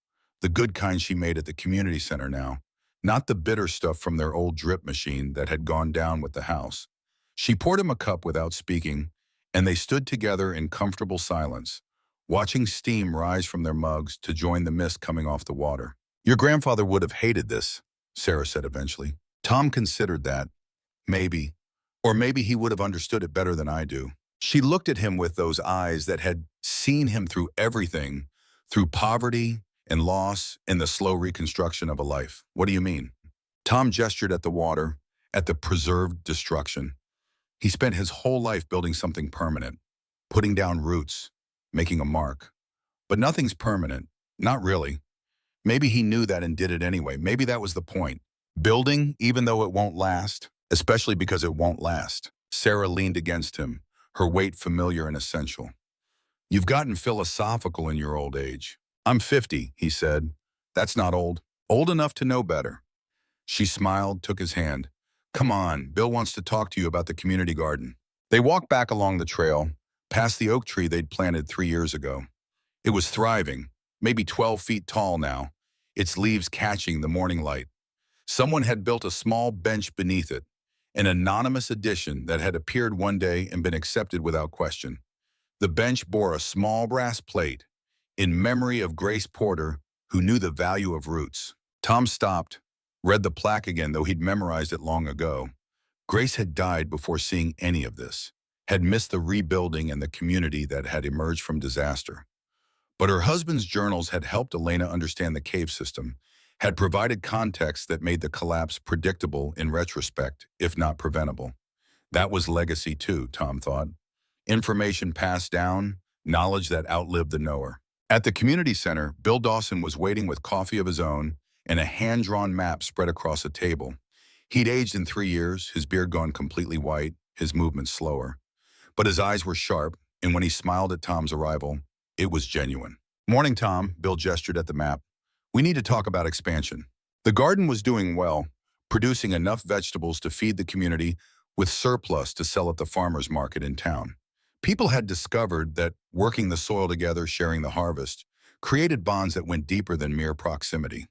the good kind she made at the community center now, not the bitter stuff from their old drip machine that had gone down with the house. She poured him a cup without speaking, and they stood together in comfortable silence, watching steam rise from their mugs to join the mist coming off the water. "Your grandfather would have hated this," Sarah said eventually. Tom considered that. Maybe. Or maybe he would have understood it better than I do. She looked at him with those eyes that had seen him through everything, through poverty and loss and the slow reconstruction of a life. "What do you mean?" Tom gestured at the water, at the preserved destruction. He spent his whole life building something permanent, putting down roots, making a mark. But nothing's permanent, not really. Maybe he knew that and did it anyway. Maybe that was the point. Building, even though it won't last, especially because it won't last. Sarah leaned against him, her weight familiar and essential. "You've gotten philosophical in your old age." "I'm 50, he said. "That's not old. Old enough to know better." She smiled, took his hand. "Come on, Bill wants to talk to you about the community garden." They walked back along the trail, past the oak tree they'd planted 3 years ago. It was thriving, maybe 12 feet tall now, its leaves catching the morning light. Someone had built a small bench beneath it, an anonymous addition that had appeared one day and been accepted without question. The bench bore a small brass plate, in memory of Grace Porter, who knew the value of roots. Tom stopped, read the plaque again, though he'd memorized it long ago. Grace had died before seeing any of this, had missed the rebuilding and the community that had emerged from disaster. But her husband's journals had helped Elena understand the cave system, had provided context that made the collapse predictable in retrospect, if not preventable. That was legacy too, Tom thought. Information passed down, knowledge that outlived the knower. At the community center, Bill Dawson was waiting with coffee of his own and a hand-drawn map spread across a table. He'd aged in 3 years, his beard gone completely white, his movements slower. But his eyes were sharp, and when he smiled at Tom's arrival, it was genuine. "Morning, Tom," Bill gestured at the map. "We need to talk about expansion." The garden was doing well, producing enough vegetables to feed the community with surplus to sell at the farmer's market in town. People had discovered that working the soil together, sharing the harvest, created bonds that went deeper than mere proximity.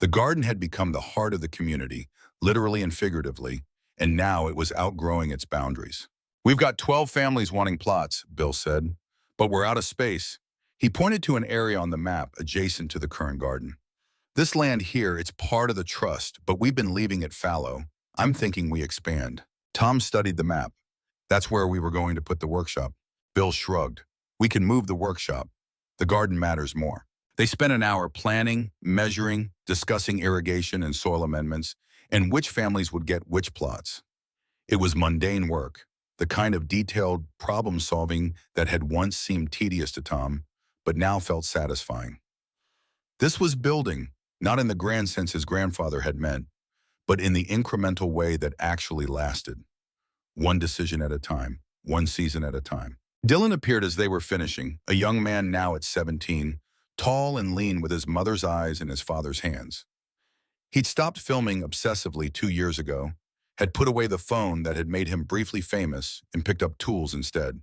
The garden had become the heart of the community, literally and figuratively, and now it was outgrowing its boundaries. "We've got 12 families wanting plots," Bill said, "but we're out of space." He pointed to an area on the map adjacent to the current garden. "This land here, it's part of the trust, but we've been leaving it fallow. I'm thinking we expand." Tom studied the map. "That's where we were going to put the workshop." Bill shrugged. "We can move the workshop. The garden matters more." They spent an hour planning, measuring, discussing irrigation and soil amendments, and which families would get which plots. It was mundane work, the kind of detailed problem-solving that had once seemed tedious to Tom, but now felt satisfying. This was building, not in the grand sense his grandfather had meant, but in the incremental way that actually lasted. One decision at a time, one season at a time. Dylan appeared as they were finishing, a young man now at 17, tall and lean with his mother's eyes and his father's hands. He'd stopped filming obsessively 2 years ago, had put away the phone that had made him briefly famous and picked up tools instead.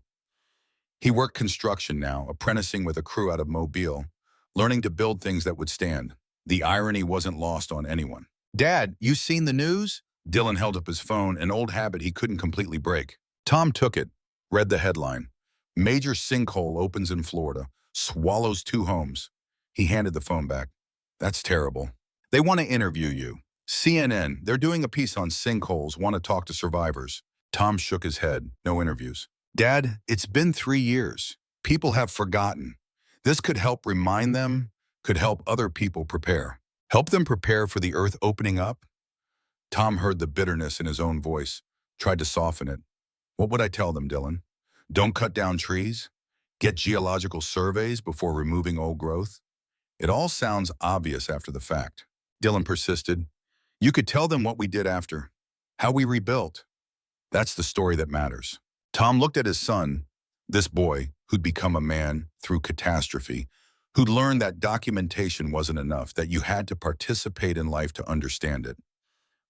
He worked construction now, apprenticing with a crew out of Mobile, learning to build things that would stand. The irony wasn't lost on anyone. "Dad, you seen the news?" Dylan held up his phone, an old habit he couldn't completely break. Tom took it, read the headline. "Major sinkhole opens in Florida, swallows 2 homes." He handed the phone back. "That's terrible. They want to interview you. CNN, they're doing a piece on sinkholes, want to talk to survivors." Tom shook his head. "No interviews." "Dad, it's been 3 years. People have forgotten. This could help remind them, could help other people prepare. Help them prepare for the earth opening up?" Tom heard the bitterness in his own voice, tried to soften it. "What would I tell them, Dylan? Don't cut down trees? Get geological surveys before removing old growth?" "It all sounds obvious after the fact." Dylan persisted. "You could tell them what we did after, how we rebuilt. That's the story that matters." Tom looked at his son, this boy who'd become a man through catastrophe, who'd learned that documentation wasn't enough, that you had to participate in life to understand it.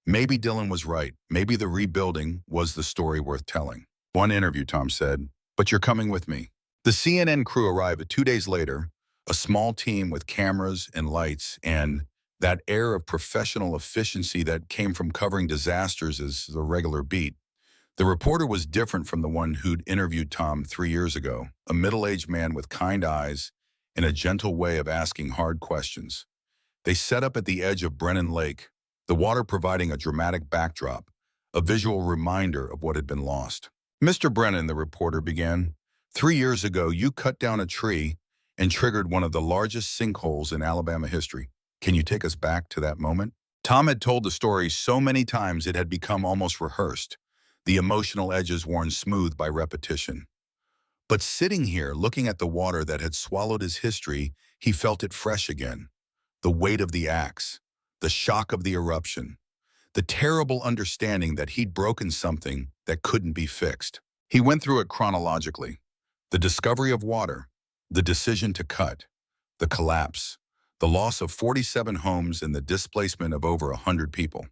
Maybe Dylan was right. Maybe the rebuilding was the story worth telling. "One interview," Tom said, "but you're coming with me." The CNN crew arrived 2 days later, a small team with cameras and lights and that air of professional efficiency that came from covering disasters as the regular beat. The reporter was different from the one who'd interviewed Tom 3 years ago, a middle-aged man with kind eyes and a gentle way of asking hard questions. They set up at the edge of Brennan Lake, the water providing a dramatic backdrop, a visual reminder of what had been lost. "Mr. Brennan," the reporter began, "3 years ago you cut down a tree and triggered one of the largest sinkholes in Alabama history. Can you take us back to that moment?" Tom had told the story so many times it had become almost rehearsed, the emotional edges worn smooth by repetition. But sitting here, looking at the water that had swallowed his history, he felt it fresh again. The weight of the axe, the shock of the eruption, the terrible understanding that he'd broken something that couldn't be fixed. He went through it chronologically. The discovery of water, the decision to cut, the collapse, the loss of 47 homes and the displacement of over 100 people.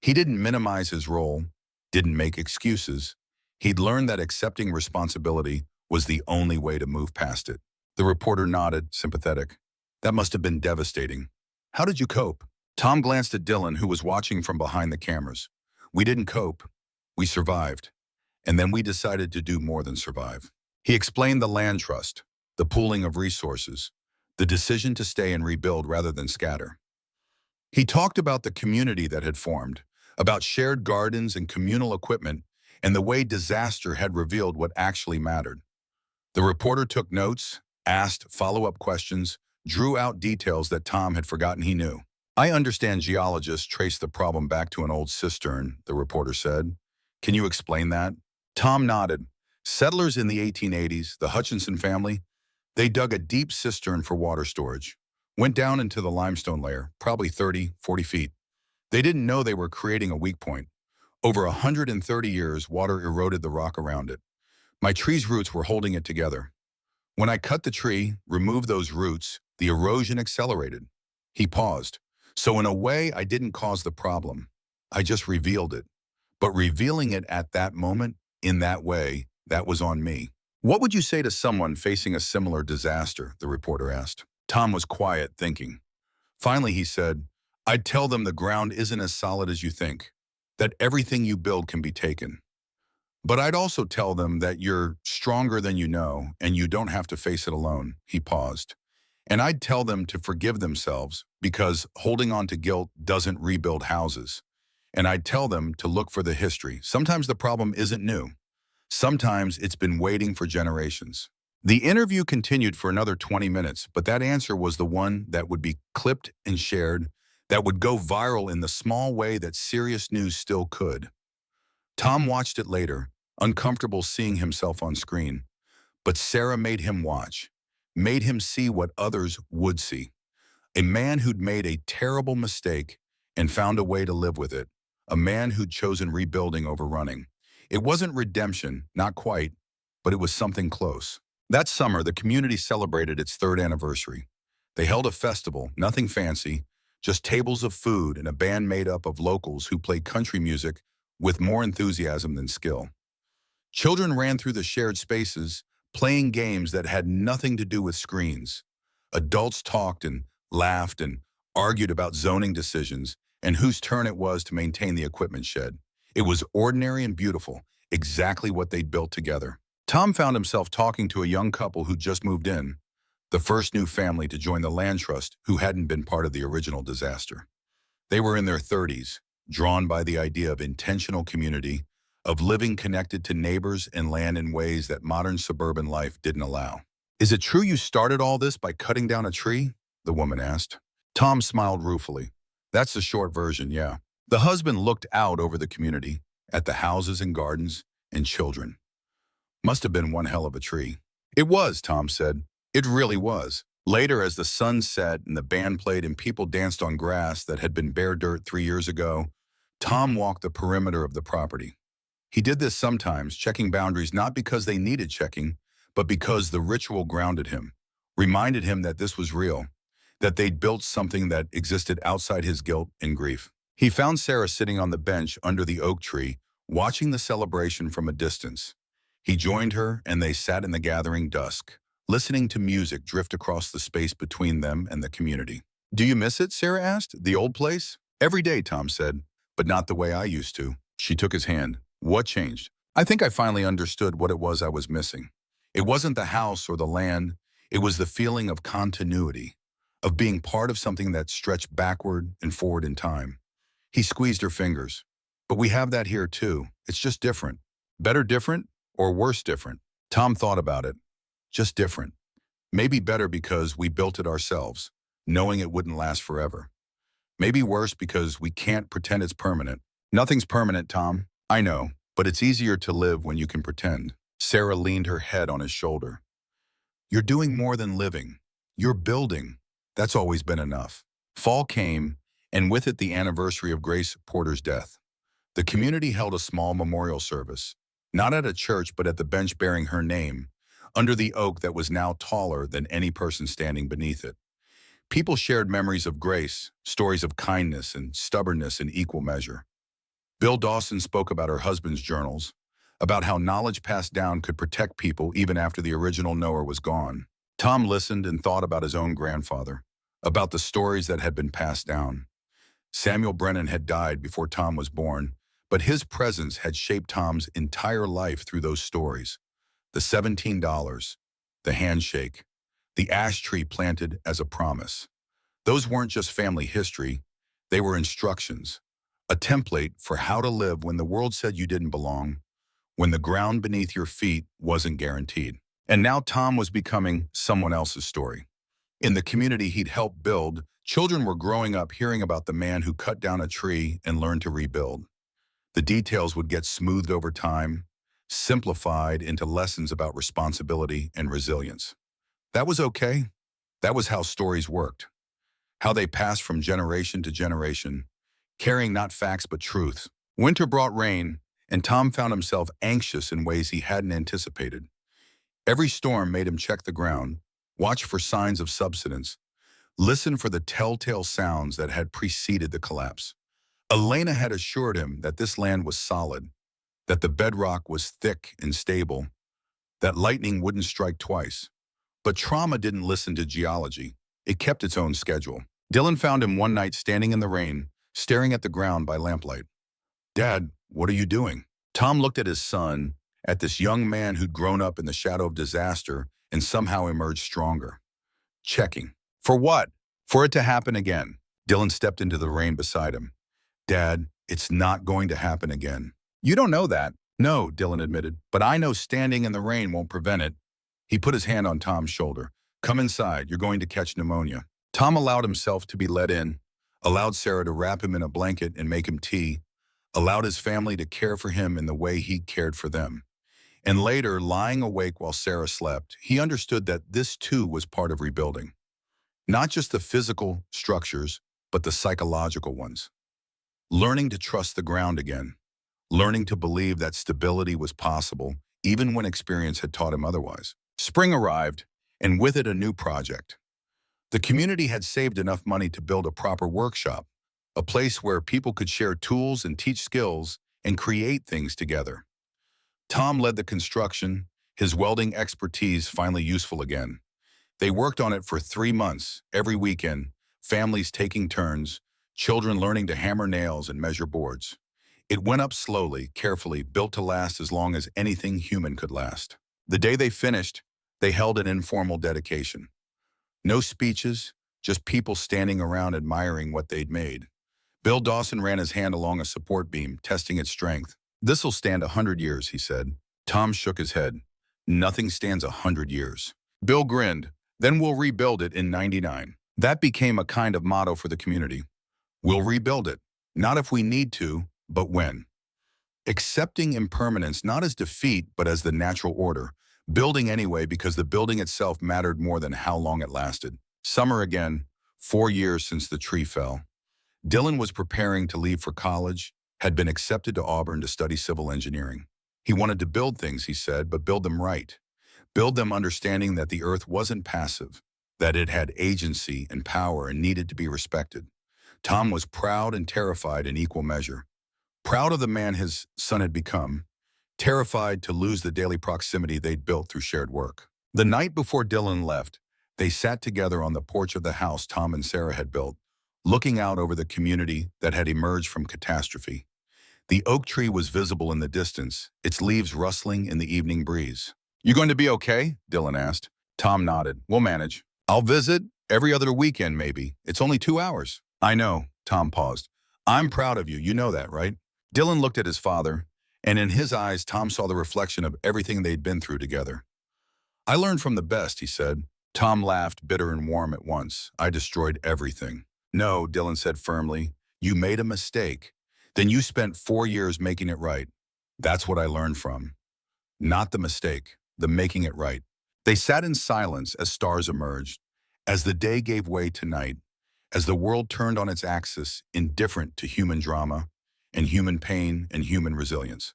He didn't minimize his role, didn't make excuses. He'd learned that accepting responsibility was the only way to move past it. The reporter nodded, sympathetic. "That must have been devastating. How did you cope?" Tom glanced at Dylan, who was watching from behind the cameras. "We didn't cope. We survived. And then we decided to do more than survive." He explained the land trust, the pooling of resources, the decision to stay and rebuild rather than scatter. He talked about the community that had formed, about shared gardens and communal equipment, and the way disaster had revealed what actually mattered. The reporter took notes, asked follow-up questions, drew out details that Tom had forgotten he knew. "I understand geologists traced the problem back to an old cistern," the reporter said. "Can you explain that?" Tom nodded. "Settlers in the 1880s, the Hutchinson family, they dug a deep cistern for water storage. Went down into the limestone layer, probably 30, 40 feet. They didn't know they were creating a weak point. Over 130 years, water eroded the rock around it. My tree's roots were holding it together. When I cut the tree, removed those roots, the erosion accelerated." He paused. "So in a way, I didn't cause the problem. I just revealed it. But revealing it at that moment, in that way, that was on me. What would you say to someone facing a similar disaster? The reporter asked. Tom was quiet, thinking. Finally, he said, I'd tell them the ground isn't as solid as you think, that everything you build can be taken. But I'd also tell them that you're stronger than you know, and you don't have to face it alone. He paused. And I'd tell them to forgive themselves, because holding on to guilt doesn't rebuild houses. And I'd tell them to look for the history. Sometimes the problem isn't new. Sometimes it's been waiting for generations. The interview continued for another 20 minutes, but that answer was the one that would be clipped and shared, that would go viral in the small way that serious news still could. Tom watched it later, uncomfortable seeing himself on screen. But Sarah made him watch, made him see what others would see. A man who'd made a terrible mistake and found a way to live with it. A man who'd chosen rebuilding over running. It wasn't redemption, not quite, but it was something close. That summer, the community celebrated its 3rd anniversary. They held a festival, nothing fancy, just tables of food and a band made up of locals who played country music with more enthusiasm than skill. Children ran through the shared spaces, playing games that had nothing to do with screens. Adults talked and laughed and argued about zoning decisions and whose turn it was to maintain the equipment shed. It was ordinary and beautiful, exactly what they'd built together. Tom found himself talking to a young couple who just moved in, the first new family to join the land trust who hadn't been part of the original disaster. They were in their 30s, drawn by the idea of intentional community, of living connected to neighbors and land in ways that modern suburban life didn't allow. Is it true you started all this by cutting down a tree? The woman asked. Tom smiled ruefully. That's the short version, yeah. The husband looked out over the community, at the houses and gardens and children. Must have been one hell of a tree. It was, Tom said. It really was. Later, as the sun set and the band played and people danced on grass that had been bare dirt 3 years ago, Tom walked the perimeter of the property. He did this sometimes, checking boundaries not because they needed checking, but because the ritual grounded him, reminded him that this was real, that they'd built something that existed outside his guilt and grief. He found Sarah sitting on the bench under the oak tree, watching the celebration from a distance. He joined her, and they sat in the gathering dusk, listening to music drift across the space between them and the community. Do you miss it? Sarah asked. The old place? Every day, Tom said, but not the way I used to. She took his hand. What changed? I think I finally understood what it was I was missing. It wasn't the house or the land. It was the feeling of continuity, of being part of something that stretched backward and forward in time. He squeezed her fingers. But we have that here too. It's just different. Better different or worse different? Tom thought about it. Just different. Maybe better because we built it ourselves, knowing it wouldn't last forever. Maybe worse because we can't pretend it's permanent. Nothing's permanent, Tom. I know, but it's easier to live when you can pretend. Sarah leaned her head on his shoulder. You're doing more than living. You're building. That's always been enough. Fall came, and with it the anniversary of Grace Porter's death. The community held a small memorial service, not at a church but at the bench bearing her name, under the oak that was now taller than any person standing beneath it. People shared memories of Grace, stories of kindness and stubbornness in equal measure. Bill Dawson spoke about her husband's journals, about how knowledge passed down could protect people even after the original knower was gone. Tom listened and thought about his own grandfather, about the stories that had been passed down. Samuel Brennan had died before Tom was born, but his presence had shaped Tom's entire life through those stories. The $17, the handshake, the ash tree planted as a promise. Those weren't just family history, they were instructions, a template for how to live when the world said you didn't belong, when the ground beneath your feet wasn't guaranteed. And now Tom was becoming someone else's story. In the community he'd helped build, children were growing up hearing about the man who cut down a tree and learned to rebuild. The details would get smoothed over time, simplified into lessons about responsibility and resilience. That was okay. That was how stories worked, how they passed from generation to generation, carrying not facts but truths. Winter brought rain, and Tom found himself anxious in ways he hadn't anticipated. Every storm made him check the ground, watch for signs of subsidence, listen for the telltale sounds that had preceded the collapse. Elena had assured him that this land was solid, that the bedrock was thick and stable, that lightning wouldn't strike twice. But trauma didn't listen to geology. It kept its own schedule. Dylan found him one night standing in the rain, staring at the ground by lamplight. "Dad, what are you doing?" Tom looked at his son, at this young man who'd grown up in the shadow of disaster and somehow emerged stronger. "Checking." "For what?" "For it to happen again." Dylan stepped into the rain beside him. "Dad, it's not going to happen again." "You don't know that." "No," Dylan admitted, "but I know standing in the rain won't prevent it." He put his hand on Tom's shoulder. "Come inside, you're going to catch pneumonia." Tom allowed himself to be let in, allowed Sarah to wrap him in a blanket and make him tea, allowed his family to care for him in the way he cared for them. And later, lying awake while Sarah slept, he understood that this too was part of rebuilding. Not just the physical structures, but the psychological ones. Learning to trust the ground again. Learning to believe that stability was possible, even when experience had taught him otherwise. Spring arrived, and with it a new project. The community had saved enough money to build a proper workshop, a place where people could share tools and teach skills and create things together. Tom led the construction, his welding expertise finally useful again. They worked on it for 3 months, every weekend, families taking turns, children learning to hammer nails and measure boards. It went up slowly, carefully, built to last as long as anything human could last. The day they finished, they held an informal dedication. No speeches, just people standing around admiring what they'd made. Bill Dawson ran his hand along a support beam, testing its strength. "This'll stand 100 years, he said. Tom shook his head. "Nothing stands 100 years. Bill grinned. "Then we'll rebuild it in 99. That became a kind of motto for the community. We'll rebuild it. Not if we need to, but when. Accepting impermanence not as defeat, but as the natural order. Building anyway because the building itself mattered more than how long it lasted. Summer again, 4 years since the tree fell. Dylan was preparing to leave for college, had been accepted to Auburn to study civil engineering. He wanted to build things, he said, but build them right. Build them understanding that the earth wasn't passive, that it had agency and power and needed to be respected. Tom was proud and terrified in equal measure. Proud of the man his son had become, terrified to lose the daily proximity they'd built through shared work. The night before Dylan left, they sat together on the porch of the house Tom and Sarah had built, looking out over the community that had emerged from catastrophe. The oak tree was visible in the distance, its leaves rustling in the evening breeze. "You going to be okay?" Dylan asked. Tom nodded. "We'll manage. I'll visit every other weekend maybe. It's only 2 hours." "I know." Tom paused. "I'm proud of you. You know that, right?" Dylan looked at his father, and in his eyes, Tom saw the reflection of everything they'd been through together. "I learned from the best," he said. Tom laughed, bitter and warm at once. "I destroyed everything." "No," Dylan said firmly. "You made a mistake. Then you spent 4 years making it right. That's what I learned from. Not the mistake, the making it right." They sat in silence as stars emerged, as the day gave way to night, as the world turned on its axis, indifferent to human drama and human pain and human resilience.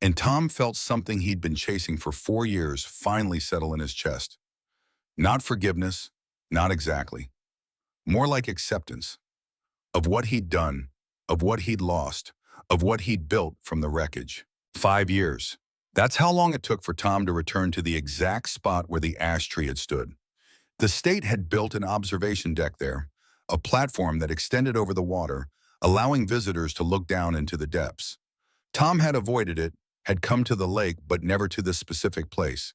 And Tom felt something he'd been chasing for 4 years finally settle in his chest. Not forgiveness, not exactly. More like acceptance of what he'd done, of what he'd lost, of what he'd built from the wreckage. 5 years. That's how long it took for Tom to return to the exact spot where the ash tree had stood. The state had built an observation deck there, a platform that extended over the water, allowing visitors to look down into the depths. Tom had avoided it, had come to the lake but never to this specific place,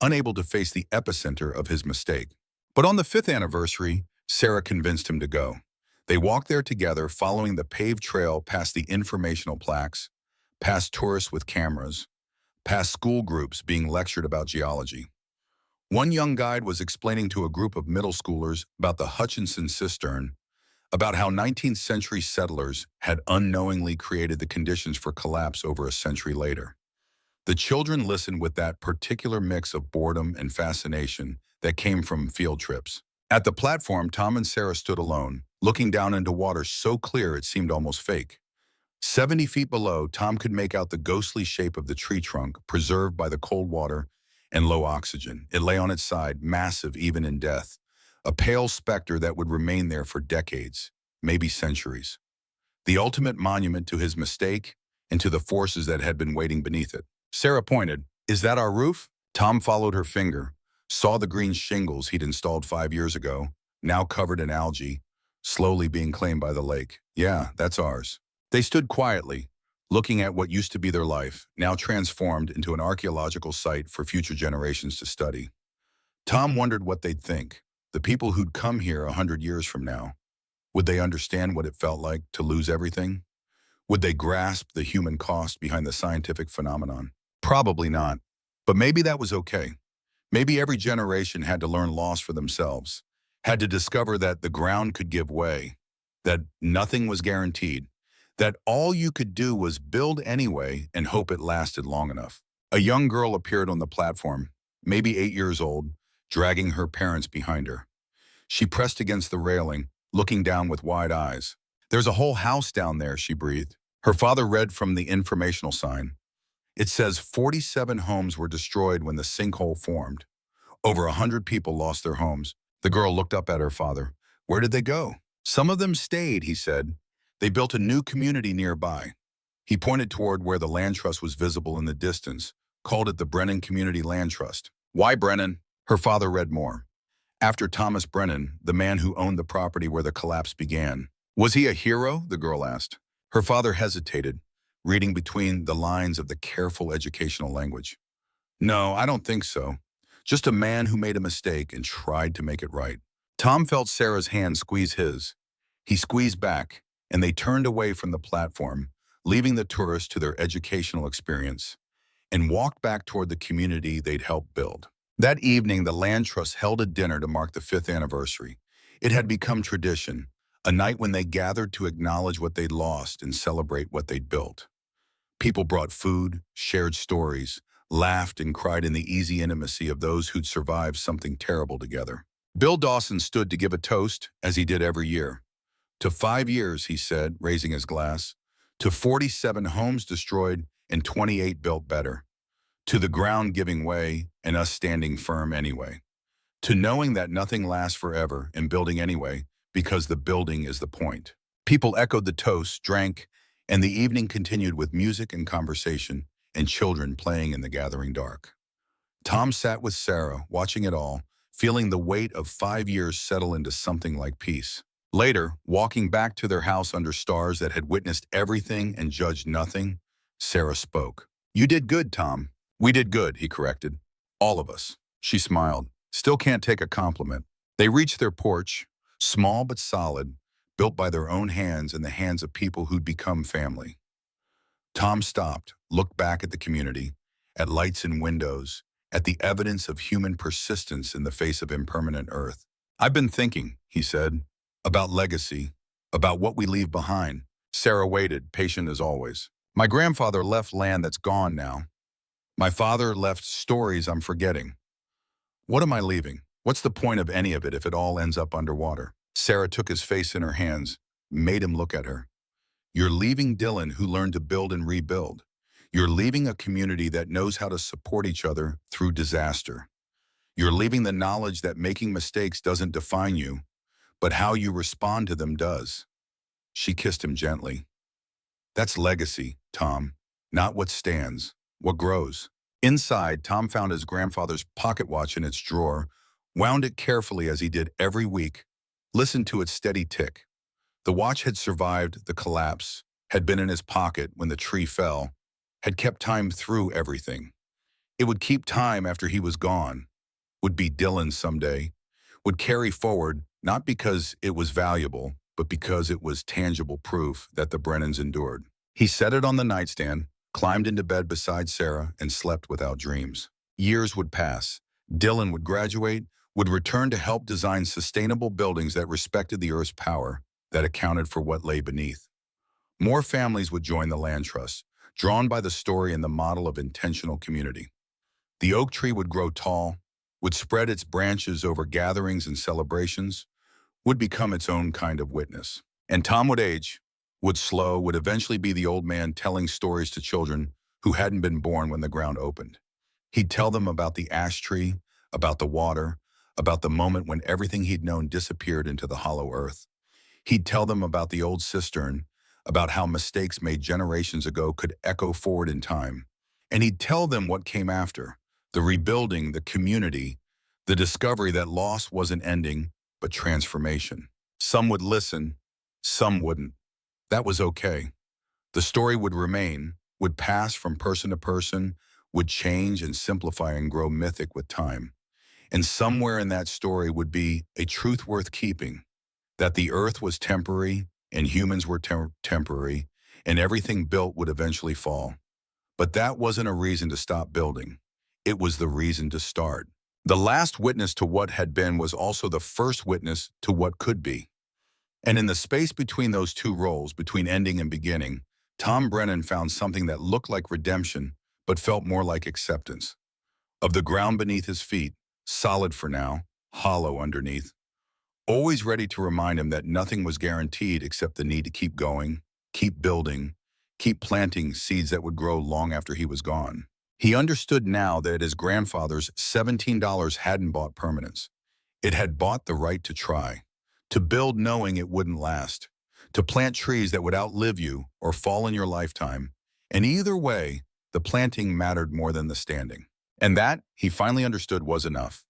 unable to face the epicenter of his mistake. But on the 5th anniversary, Sarah convinced him to go. They walked there together, following the paved trail past the informational plaques, past tourists with cameras, past school groups being lectured about geology. One young guide was explaining to a group of middle schoolers about the Hutchinson cistern, about how 19th century settlers had unknowingly created the conditions for collapse over a century later. The children listened with that particular mix of boredom and fascination that came from field trips. At the platform, Tom and Sarah stood alone, looking down into water so clear it seemed almost fake. 70 feet below, Tom could make out the ghostly shape of the tree trunk, preserved by the cold water and low oxygen. It lay on its side, massive even in death, a pale specter that would remain there for decades, maybe centuries. the ultimate monument to his mistake and to the forces that had been waiting beneath it. Sarah pointed. Is that our roof? Tom followed her finger, saw the green shingles he'd installed 5 years ago, now covered in algae, slowly being claimed by the lake. Yeah, that's ours. They stood quietly, looking at what used to be their life, now transformed into an archaeological site for future generations to study. Tom wondered what they'd think, the people who'd come here 100 years from now. Would they understand what it felt like to lose everything? Would they grasp the human cost behind the scientific phenomenon? Probably not. But maybe that was okay. Maybe every generation had to learn loss for themselves, had to discover that the ground could give way, that nothing was guaranteed, that all you could do was build anyway and hope it lasted long enough. A young girl appeared on the platform, maybe 8 years old, dragging her parents behind her. She pressed against the railing, looking down with wide eyes. There's a whole house down there, she breathed. Her father read from the informational sign. It says 47 homes were destroyed when the sinkhole formed. Over 100 people lost their homes. The girl looked up at her father. Where did they go? Some of them stayed, he said. They built a new community nearby. He pointed toward where the land trust was visible in the distance, called it the Brennan Community Land Trust. Why Brennan? Her father read more. After Thomas Brennan, the man who owned the property where the collapse began. Was he a hero? The girl asked. Her father hesitated, reading between the lines of the careful educational language. No, I don't think so. Just a man who made a mistake and tried to make it right. Tom felt Sarah's hand squeeze his. He squeezed back, and they turned away from the platform, leaving the tourists to their educational experience, and walked back toward the community they'd helped build. That evening, the Land Trust held a dinner to mark the 5th anniversary. It had become tradition, a night when they gathered to acknowledge what they'd lost and celebrate what they'd built. People brought food, shared stories, laughed and cried in the easy intimacy of those who'd survived something terrible together. Bill Dawson stood to give a toast, as he did every year. To 5 years, he said, raising his glass. To 47 homes destroyed and 28 built better. To the ground giving way and us standing firm anyway. To knowing that nothing lasts forever and building anyway, because the building is the point. People echoed the toast, drank, and the evening continued with music and conversation and children playing in the gathering dark. Tom sat with Sarah, watching it all, feeling the weight of 5 years settle into something like peace. Later, walking back to their house under stars that had witnessed everything and judged nothing, Sarah spoke. You did good, Tom. We did good, he corrected. All of us. She smiled. Still can't take a compliment. They reached their porch, small but solid, built by their own hands and the hands of people who'd become family. Tom stopped, looked back at the community, at lights in windows, at the evidence of human persistence in the face of impermanent earth. I've been thinking, he said, about legacy, about what we leave behind. Sarah waited, patient as always. My grandfather left land that's gone now. My father left stories I'm forgetting. What am I leaving? What's the point of any of it if it all ends up underwater? Sarah took his face in her hands, made him look at her. You're leaving Dylan, who learned to build and rebuild. You're leaving a community that knows how to support each other through disaster. You're leaving the knowledge that making mistakes doesn't define you, but how you respond to them does. She kissed him gently. That's legacy, Tom, not what stands, what grows. Inside, Tom found his grandfather's pocket watch in its drawer, wound it carefully as he did every week, listened to its steady tick. The watch had survived the collapse, had been in his pocket when the tree fell, had kept time through everything. It would keep time after he was gone, would be Dylan someday, would carry forward not because it was valuable, but because it was tangible proof that the Brennans endured. He set it on the nightstand, climbed into bed beside Sarah, and slept without dreams. Years would pass. Dylan would graduate, would return to help design sustainable buildings that respected the Earth's power, that accounted for what lay beneath. More families would join the Land Trust, drawn by the story and the model of intentional community. The oak tree would grow tall, would spread its branches over gatherings and celebrations, would become its own kind of witness. And Tom would age, would slow, would eventually be the old man telling stories to children who hadn't been born when the ground opened. He'd tell them about the ash tree, about the water, about the moment when everything he'd known disappeared into the hollow earth. He'd tell them about the old cistern, about how mistakes made generations ago could echo forward in time. And he'd tell them what came after, the rebuilding, the community, the discovery that loss wasn't ending, but transformation. Some would listen, some wouldn't. That was okay. The story would remain, would pass from person to person, would change and simplify and grow mythic with time. And somewhere in that story would be a truth worth keeping, that the earth was temporary and humans were temporary and everything built would eventually fall. But that wasn't a reason to stop building. It was the reason to start. The last witness to what had been was also the first witness to what could be. And in the space between those two roles, between ending and beginning, Tom Brennan found something that looked like redemption, but felt more like acceptance. Of the ground beneath his feet, solid for now, hollow underneath, always ready to remind him that nothing was guaranteed except the need to keep going, keep building, keep planting seeds that would grow long after he was gone. He understood now that his grandfather's $17 hadn't bought permanence. It had bought the right to try, to build knowing it wouldn't last, to plant trees that would outlive you or fall in your lifetime. And either way, the planting mattered more than the standing. And that, he finally understood, was enough.